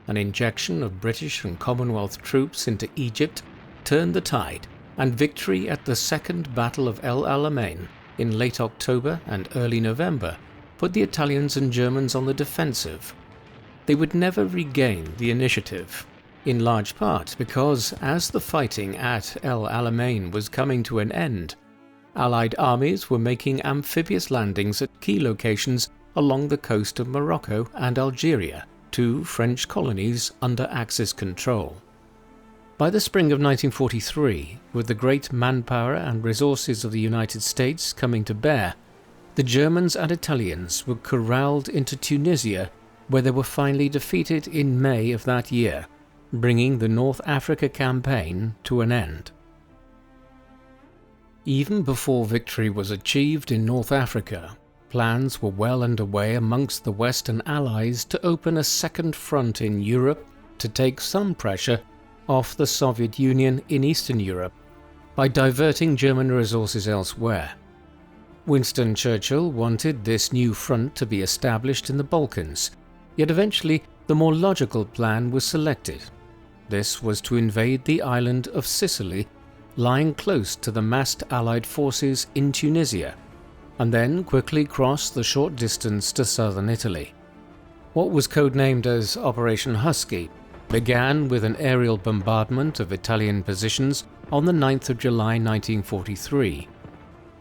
[SPEAKER 1] An injection of British and Commonwealth troops into Egypt turned the tide, and victory at the Second Battle of El Alamein in late October and early November put the Italians and Germans on the defensive. They would never regain the initiative, in large part because, as the fighting at El Alamein was coming to an end, Allied armies were making amphibious landings at key locations along the coast of Morocco and Algeria, two French colonies under Axis control. By the spring of 1943, with the great manpower and resources of the United States coming to bear, the Germans and Italians were corralled into Tunisia, where they were finally defeated in May of that year, bringing the North Africa campaign to an end. Even before victory was achieved in North Africa, plans were well underway amongst the Western Allies to open a second front in Europe to take some pressure off the Soviet Union in Eastern Europe by diverting German resources elsewhere. Winston Churchill wanted this new front to be established in the Balkans, yet eventually the more logical plan was selected. This was to invade the island of Sicily, lying close to the massed Allied forces in Tunisia, and then quickly cross the short distance to southern Italy. What was codenamed as Operation Husky began with an aerial bombardment of Italian positions on the 9th of July 1943,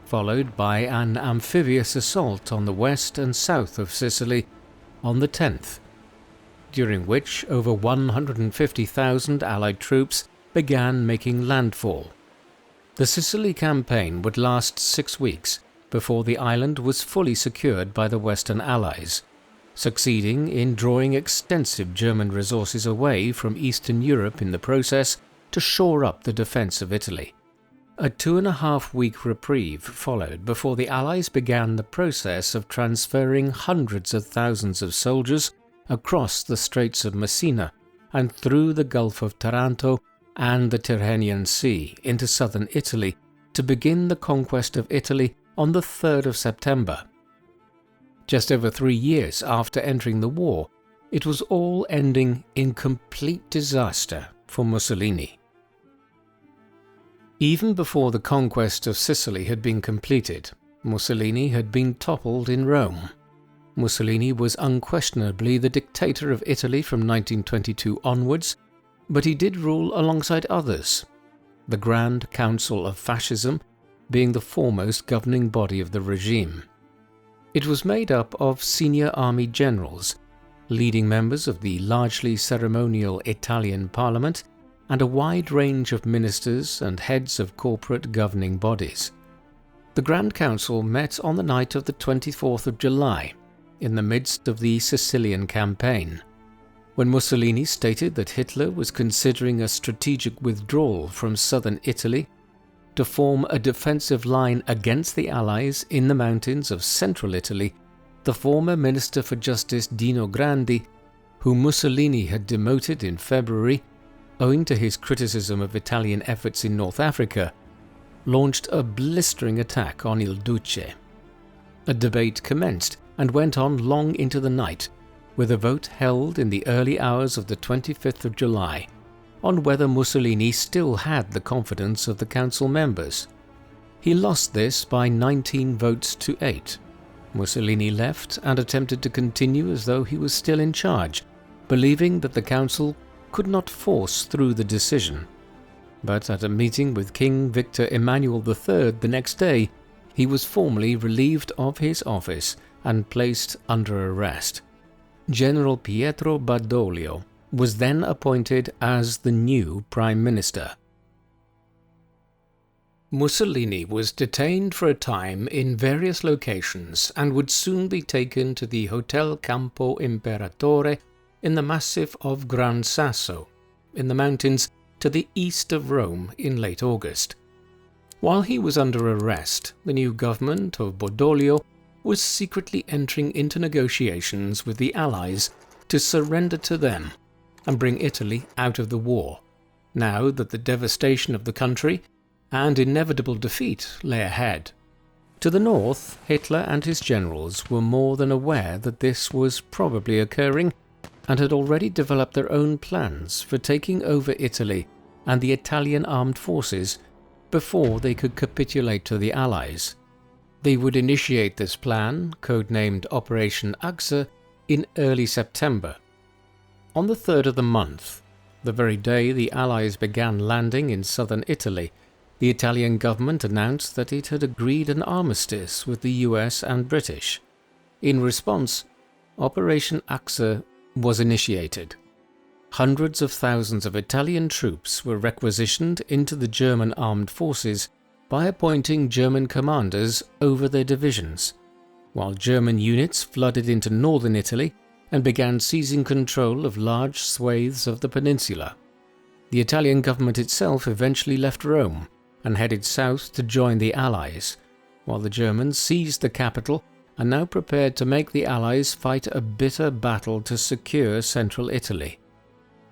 [SPEAKER 1] followed by an amphibious assault on the west and south of Sicily on the 10th, during which over 150,000 Allied troops began making landfall. The Sicily campaign would last 6 weeks before the island was fully secured by the Western Allies, succeeding in drawing extensive German resources away from Eastern Europe in the process to shore up the defence of Italy. A 2.5-week reprieve followed before the Allies began the process of transferring hundreds of thousands of soldiers across the Straits of Messina and through the Gulf of Taranto and the Tyrrhenian Sea into southern Italy to begin the conquest of Italy on the 3rd of September. Just over 3 years after entering the war, it was all ending in complete disaster for Mussolini. Even before the conquest of Sicily had been completed, Mussolini had been toppled in Rome. Mussolini was unquestionably the dictator of Italy from 1922 onwards, but he did rule alongside others, the Grand Council of Fascism being the foremost governing body of the regime. It was made up of senior army generals, leading members of the largely ceremonial Italian parliament, and a wide range of ministers and heads of corporate governing bodies. The Grand Council met on the night of the 24th of July, in the midst of the Sicilian campaign, when Mussolini stated that Hitler was considering a strategic withdrawal from southern Italy to form a defensive line against the Allies in the mountains of central Italy. The former Minister for Justice Dino Grandi, whom Mussolini had demoted in February, owing to his criticism of Italian efforts in North Africa, launched a blistering attack on Il Duce. A debate commenced and went on long into the night, with a vote held in the early hours of the 25th of July on whether Mussolini still had the confidence of the council members. He lost this by 19 votes to 8. Mussolini left and attempted to continue as though he was still in charge, believing that the council could not force through the decision. But at a meeting with King Victor Emmanuel III the next day, he was formally relieved of his office and placed under arrest. General Pietro Badoglio was then appointed as the new Prime Minister. Mussolini was detained for a time in various locations and would soon be taken to the Hotel Campo Imperatore in the massif of Gran Sasso, in the mountains to the east of Rome in late August. While he was under arrest, the new government of Badoglio was secretly entering into negotiations with the Allies to surrender to them and bring Italy out of the war, now that the devastation of the country and inevitable defeat lay ahead. To the north, Hitler and his generals were more than aware that this was probably occurring and had already developed their own plans for taking over Italy and the Italian armed forces before they could capitulate to the Allies. They would initiate this plan, codenamed Operation Achse, in early September. On the 3rd of the month, the very day the Allies began landing in southern Italy, the Italian government announced that it had agreed an armistice with the US and British. In response, Operation Achse was initiated. Hundreds of thousands of Italian troops were requisitioned into the German armed forces by appointing German commanders over their divisions, while German units flooded into northern Italy and began seizing control of large swathes of the peninsula. The Italian government itself eventually left Rome and headed south to join the Allies, while the Germans seized the capital and now prepared to make the Allies fight a bitter battle to secure central Italy.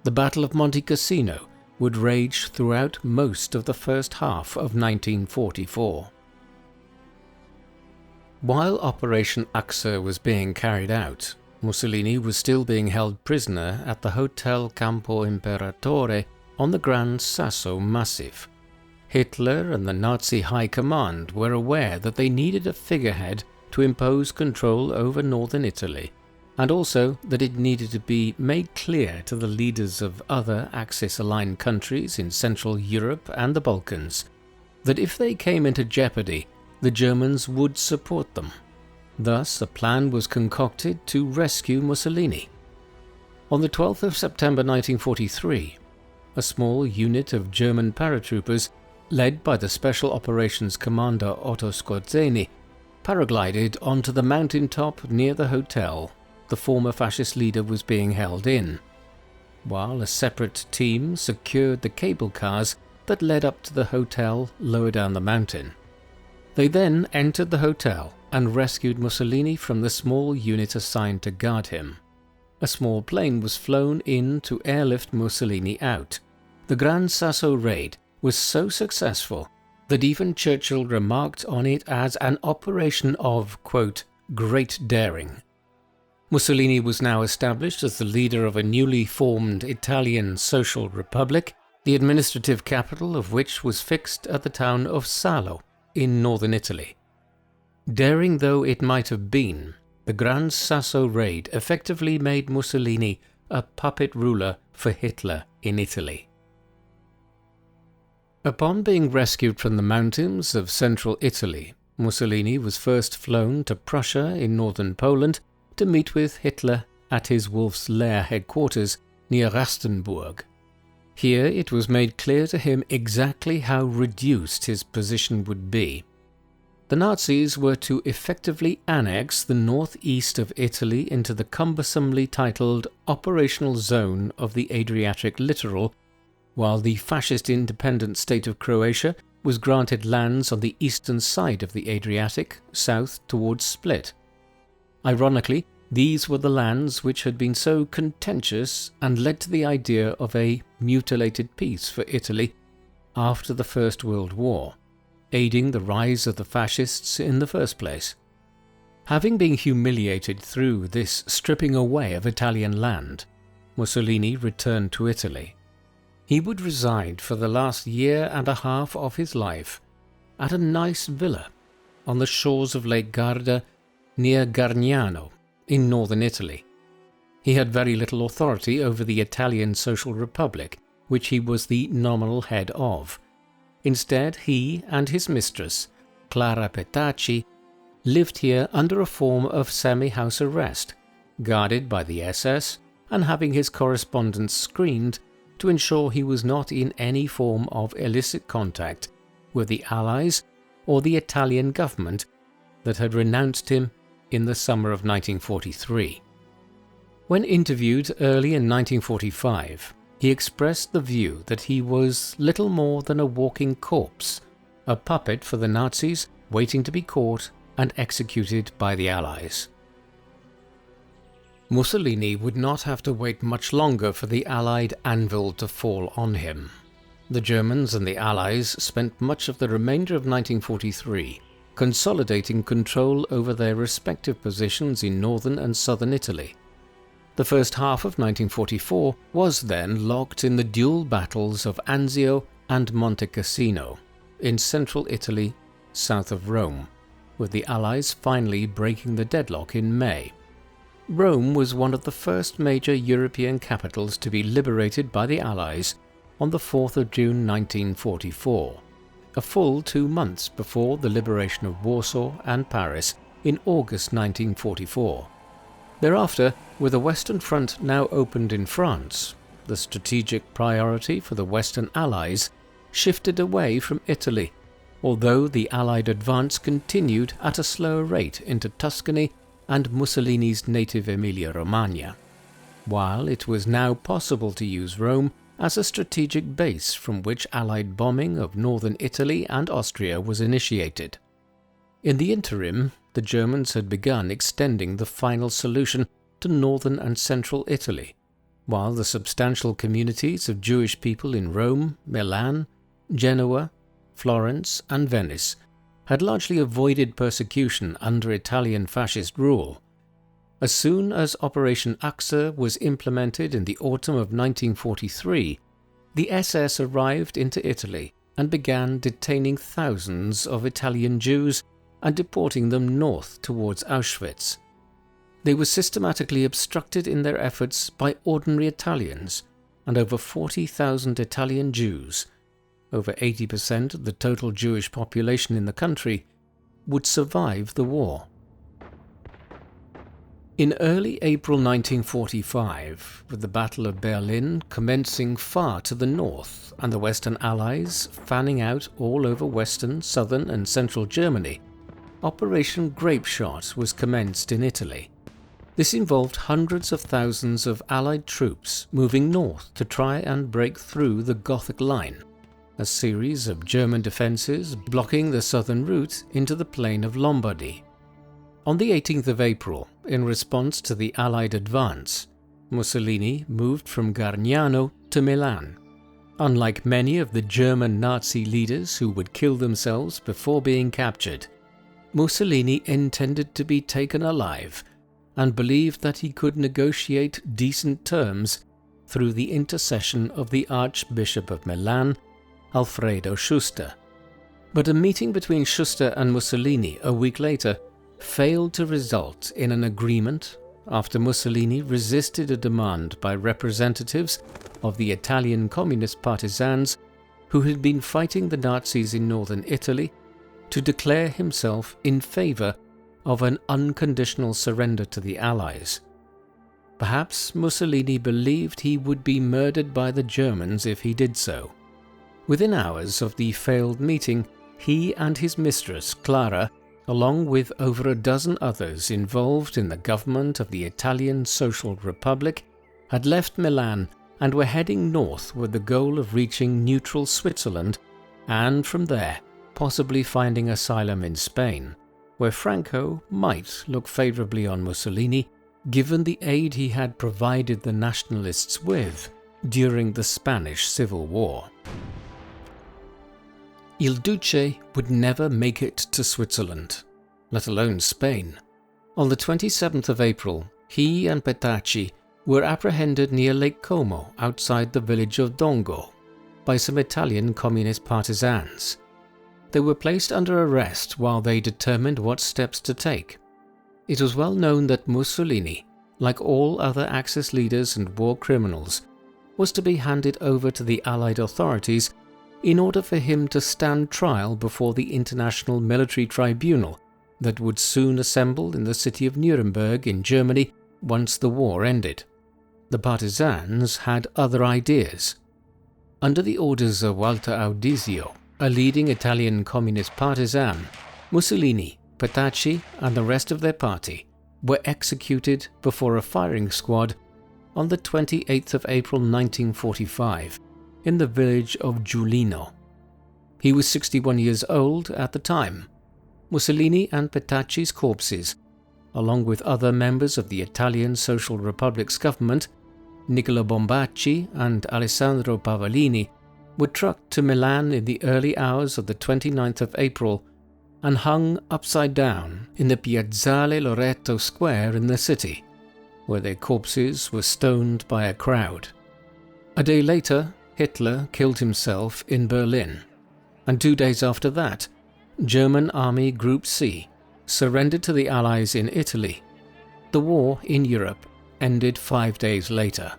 [SPEAKER 1] The Battle of Monte Cassino would rage throughout most of the first half of 1944. While Operation Achse was being carried out, Mussolini was still being held prisoner at the Hotel Campo Imperatore on the Gran Sasso Massif. Hitler and the Nazi High Command were aware that they needed a figurehead to impose control over northern Italy, and also that it needed to be made clear to the leaders of other Axis-aligned countries in Central Europe and the Balkans that if they came into jeopardy, the Germans would support them. Thus, a plan was concocted to rescue Mussolini. On the 12th of September 1943, a small unit of German paratroopers, led by the Special Operations Commander Otto Skorzeny, paraglided onto the mountaintop near the hotel the former fascist leader was being held in, while a separate team secured the cable cars that led up to the hotel lower down the mountain. They then entered the hotel and rescued Mussolini from the small unit assigned to guard him. A small plane was flown in to airlift Mussolini out. The Gran Sasso raid was so successful that even Churchill remarked on it as an operation of, quote, great daring. Mussolini was now established as the leader of a newly formed Italian Social Republic, the administrative capital of which was fixed at the town of Salo in northern Italy. Daring though it might have been, the Gran Sasso raid effectively made Mussolini a puppet ruler for Hitler in Italy. Upon being rescued from the mountains of central Italy, Mussolini was first flown to Prussia in northern Poland to meet with Hitler at his Wolf's Lair headquarters near Rastenburg. Here it was made clear to him exactly how reduced his position would be. The Nazis were to effectively annex the northeast of Italy into the cumbersomely titled Operational Zone of the Adriatic Littoral, while the fascist independent state of Croatia was granted lands on the eastern side of the Adriatic, south towards Split. Ironically, these were the lands which had been so contentious and led to the idea of a mutilated peace for Italy after the First World War, aiding the rise of the fascists in the first place. Having been humiliated through this stripping away of Italian land, Mussolini returned to Italy. He would reside for the last year and a half of his life at a nice villa on the shores of Lake Garda near Gargnano in northern Italy. He had very little authority over the Italian Social Republic, which he was the nominal head of. Instead, he and his mistress, Clara Petacci, lived here under a form of semi-house arrest, guarded by the SS and having his correspondence screened to ensure he was not in any form of illicit contact with the Allies or the Italian government that had renounced him in the summer of 1943. When interviewed early in 1945, he expressed the view that he was little more than a walking corpse, a puppet for the Nazis waiting to be caught and executed by the Allies. Mussolini would not have to wait much longer for the Allied anvil to fall on him. The Germans and the Allies spent much of the remainder of 1943 consolidating control over their respective positions in northern and southern Italy. The first half of 1944 was then locked in the dual battles of Anzio and Monte Cassino in central Italy, south of Rome, with the Allies finally breaking the deadlock in May. Rome was one of the first major European capitals to be liberated by the Allies on the 4th of June 1944, a full 2 months before the liberation of Warsaw and Paris in August 1944. Thereafter, with the Western Front now opened in France, the strategic priority for the Western Allies shifted away from Italy, although the Allied advance continued at a slower rate into Tuscany and Mussolini's native Emilia-Romagna, while it was now possible to use Rome as a strategic base from which Allied bombing of northern Italy and Austria was initiated. In the interim, the Germans had begun extending the final solution to northern and central Italy, while the substantial communities of Jewish people in Rome, Milan, Genoa, Florence and Venice had largely avoided persecution under Italian fascist rule. As soon as Operation Achse was implemented in the autumn of 1943, the SS arrived into Italy and began detaining thousands of Italian Jews and deporting them north towards Auschwitz. They were systematically obstructed in their efforts by ordinary Italians, and over 40,000 Italian Jews, over 80% of the total Jewish population in the country, would survive the war. In early April 1945, with the Battle of Berlin commencing far to the north and the Western Allies fanning out all over western, southern and central Germany, Operation Grapeshot was commenced in Italy. This involved hundreds of thousands of Allied troops moving north to try and break through the Gothic Line, a series of German defences blocking the southern route into the plain of Lombardy. On the 18th of April, in response to the Allied advance, Mussolini moved from Gargnano to Milan. Unlike many of the German Nazi leaders who would kill themselves before being captured, Mussolini intended to be taken alive and believed that he could negotiate decent terms through the intercession of the Archbishop of Milan, Alfredo Schuster. But a meeting between Schuster and Mussolini a week later failed to result in an agreement after Mussolini resisted a demand by representatives of the Italian communist partisans who had been fighting the Nazis in northern Italy to declare himself in favour of an unconditional surrender to the Allies. Perhaps Mussolini believed he would be murdered by the Germans if he did so. Within hours of the failed meeting, he and his mistress, Clara, along with over a dozen others involved in the government of the Italian Social Republic, had left Milan and were heading north with the goal of reaching neutral Switzerland and from there possibly finding asylum in Spain, where Franco might look favourably on Mussolini given the aid he had provided the nationalists with during the Spanish Civil War. Il Duce would never make it to Switzerland, let alone Spain. On the 27th of April, he and Petacci were apprehended near Lake Como outside the village of Dongo by some Italian communist partisans. They were placed under arrest while they determined what steps to take. It was well known that Mussolini, like all other Axis leaders and war criminals, was to be handed over to the Allied authorities in order for him to stand trial before the International Military Tribunal that would soon assemble in the city of Nuremberg in Germany once the war ended. The partisans had other ideas. Under the orders of Walter Audizio, a leading Italian communist partisan, Mussolini, Petacci and the rest of their party were executed before a firing squad on the 28th of April 1945 in the village of Giulino. He was 61 years old at the time. Mussolini and Petacci's corpses, along with other members of the Italian Social Republic's government, Nicola Bombacci and Alessandro Pavellini, were trucked to Milan in the early hours of the 29th of April and hung upside down in the Piazzale Loreto Square in the city, where their corpses were stoned by a crowd. A day later, Hitler killed himself in Berlin, and 2 days after that, German Army Group C surrendered to the Allies in Italy. The war in Europe ended 5 days later.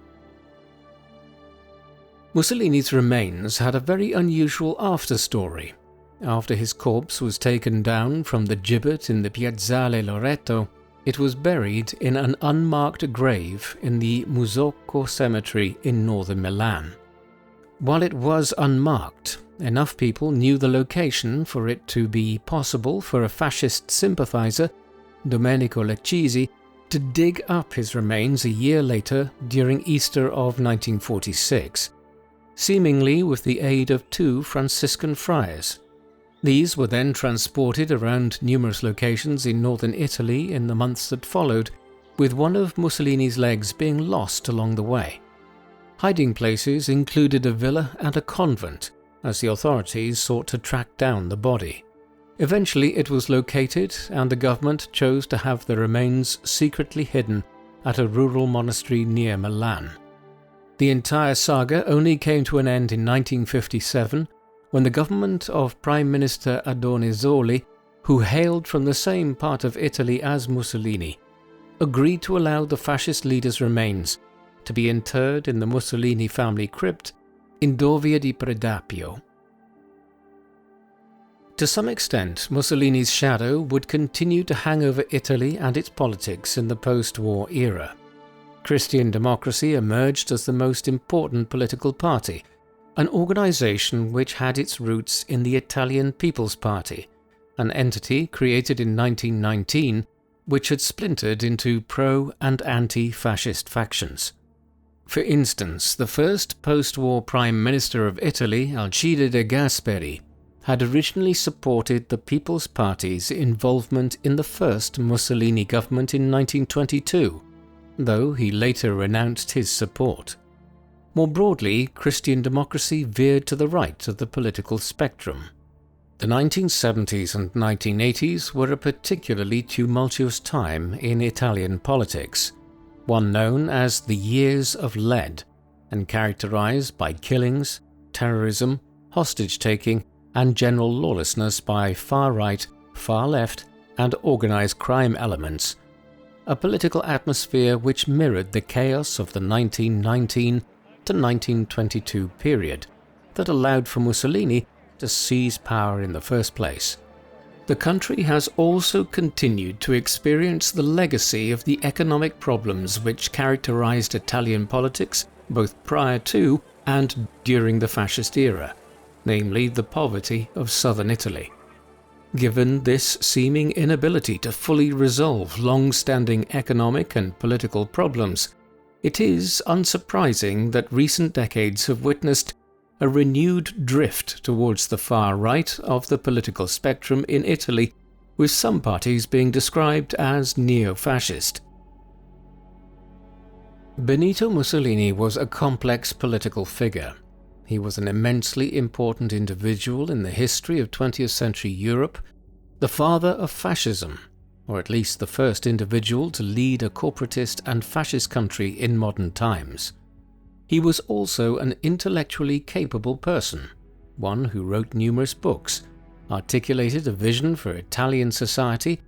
[SPEAKER 1] Mussolini's remains had a very unusual afterstory. After his corpse was taken down from the gibbet in the Piazzale Loreto, it was buried in an unmarked grave in the Musocco cemetery in northern Milan. While it was unmarked, enough people knew the location for it to be possible for a fascist sympathizer, Domenico Leccisi, to dig up his remains a year later during Easter of 1946, seemingly with the aid of 2 Franciscan friars. These were then transported around numerous locations in northern Italy in the months that followed, with one of Mussolini's legs being lost along the way. Hiding places included a villa and a convent, as the authorities sought to track down the body. Eventually it was located, and the government chose to have the remains secretly hidden at a rural monastery near Milan. The entire saga only came to an end in 1957, when the government of Prime Minister Adornisoli, who hailed from the same part of Italy as Mussolini, agreed to allow the fascist leader's remains to be interred in the Mussolini family crypt in Dovia di Predapio. To some extent, Mussolini's shadow would continue to hang over Italy and its politics in the post-war era. Christian Democracy emerged as the most important political party, an organization which had its roots in the Italian People's Party, an entity created in 1919 which had splintered into pro- and anti-fascist factions. For instance, the first post-war Prime Minister of Italy, Alcide de Gasperi, had originally supported the People's Party's involvement in the first Mussolini government in 1922, though he later renounced his support. More broadly, Christian Democracy veered to the right of the political spectrum. The 1970s and 1980s were a particularly tumultuous time in Italian politics, one known as the Years of Lead, and characterized by killings, terrorism, hostage-taking, and general lawlessness by far-right, far-left, and organized crime elements, a political atmosphere which mirrored the chaos of the 1919 to 1922 period that allowed for Mussolini to seize power in the first place. The country has also continued to experience the legacy of the economic problems which characterized Italian politics both prior to and during the fascist era, namely the poverty of southern Italy. Given this seeming inability to fully resolve long-standing economic and political problems, it is unsurprising that recent decades have witnessed a renewed drift towards the far right of the political spectrum in Italy, with some parties being described as neo-fascist. Benito Mussolini was a complex political figure. He was an immensely important individual in the history of 20th century Europe, the father of fascism, or at least the first individual to lead a corporatist and fascist country in modern times. He was also an intellectually capable person, one who wrote numerous books, articulated a vision for Italian society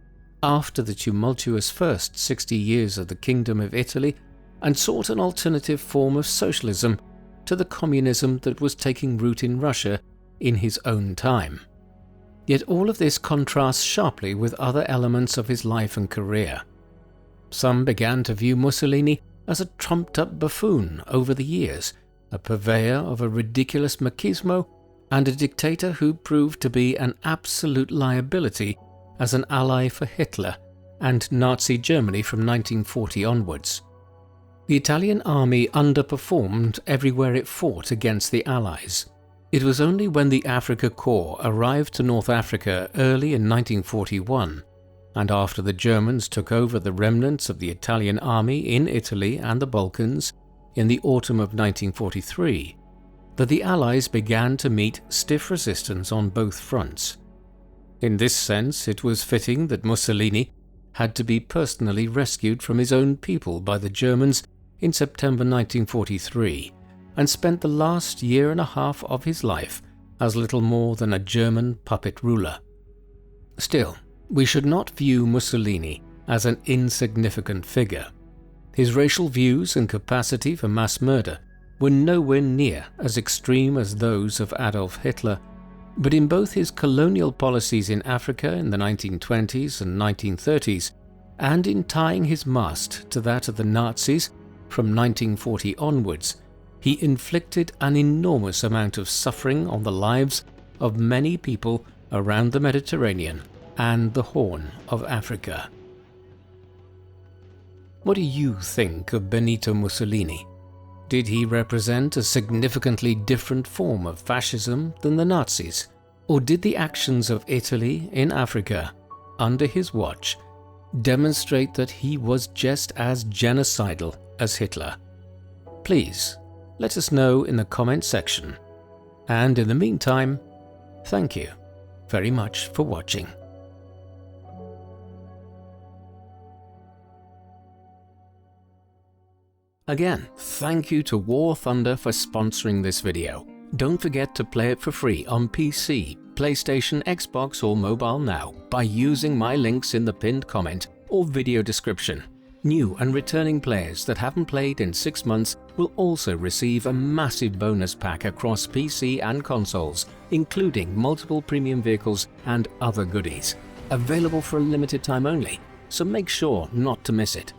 [SPEAKER 1] after the tumultuous first 60 years of the Kingdom of Italy, and sought an alternative form of socialism to the communism that was taking root in Russia in his own time. Yet all of this contrasts sharply with other elements of his life and career. Some began to view Mussolini as a trumped-up buffoon over the years, a purveyor of a ridiculous machismo, and a dictator who proved to be an absolute liability as an ally for Hitler and Nazi Germany from 1940 onwards. The Italian army underperformed everywhere it fought against the Allies. It was only when the Afrika Korps arrived to North Africa early in 1941, and after the Germans took over the remnants of the Italian army in Italy and the Balkans in the autumn of 1943, that the Allies began to meet stiff resistance on both fronts. In this sense, it was fitting that Mussolini had to be personally rescued from his own people by the Germans in September 1943, and spent the last year and a half of his life as little more than a German puppet ruler. Still, we should not view Mussolini as an insignificant figure. His racial views and capacity for mass murder were nowhere near as extreme as those of Adolf Hitler, but in both his colonial policies in Africa in the 1920s and 1930s, and in tying his mast to that of the Nazis from 1940 onwards, he inflicted an enormous amount of suffering on the lives of many people around the Mediterranean and the Horn of Africa. What do you think of Benito Mussolini? Did he represent a significantly different form of fascism than the Nazis? Or did the actions of Italy in Africa, under his watch, demonstrate that he was just as genocidal as Hitler? Please, let us know in the comment section. And in the meantime, thank you very much for watching. Again, thank you to War Thunder for sponsoring this video. Don't forget to play it for free on PC, PlayStation, Xbox or mobile now by using my links in the pinned comment or video description. New and returning players that haven't played in 6 months will also receive a massive bonus pack across PC and consoles, including multiple premium vehicles and other goodies. Available for a limited time only, so make sure not to miss it.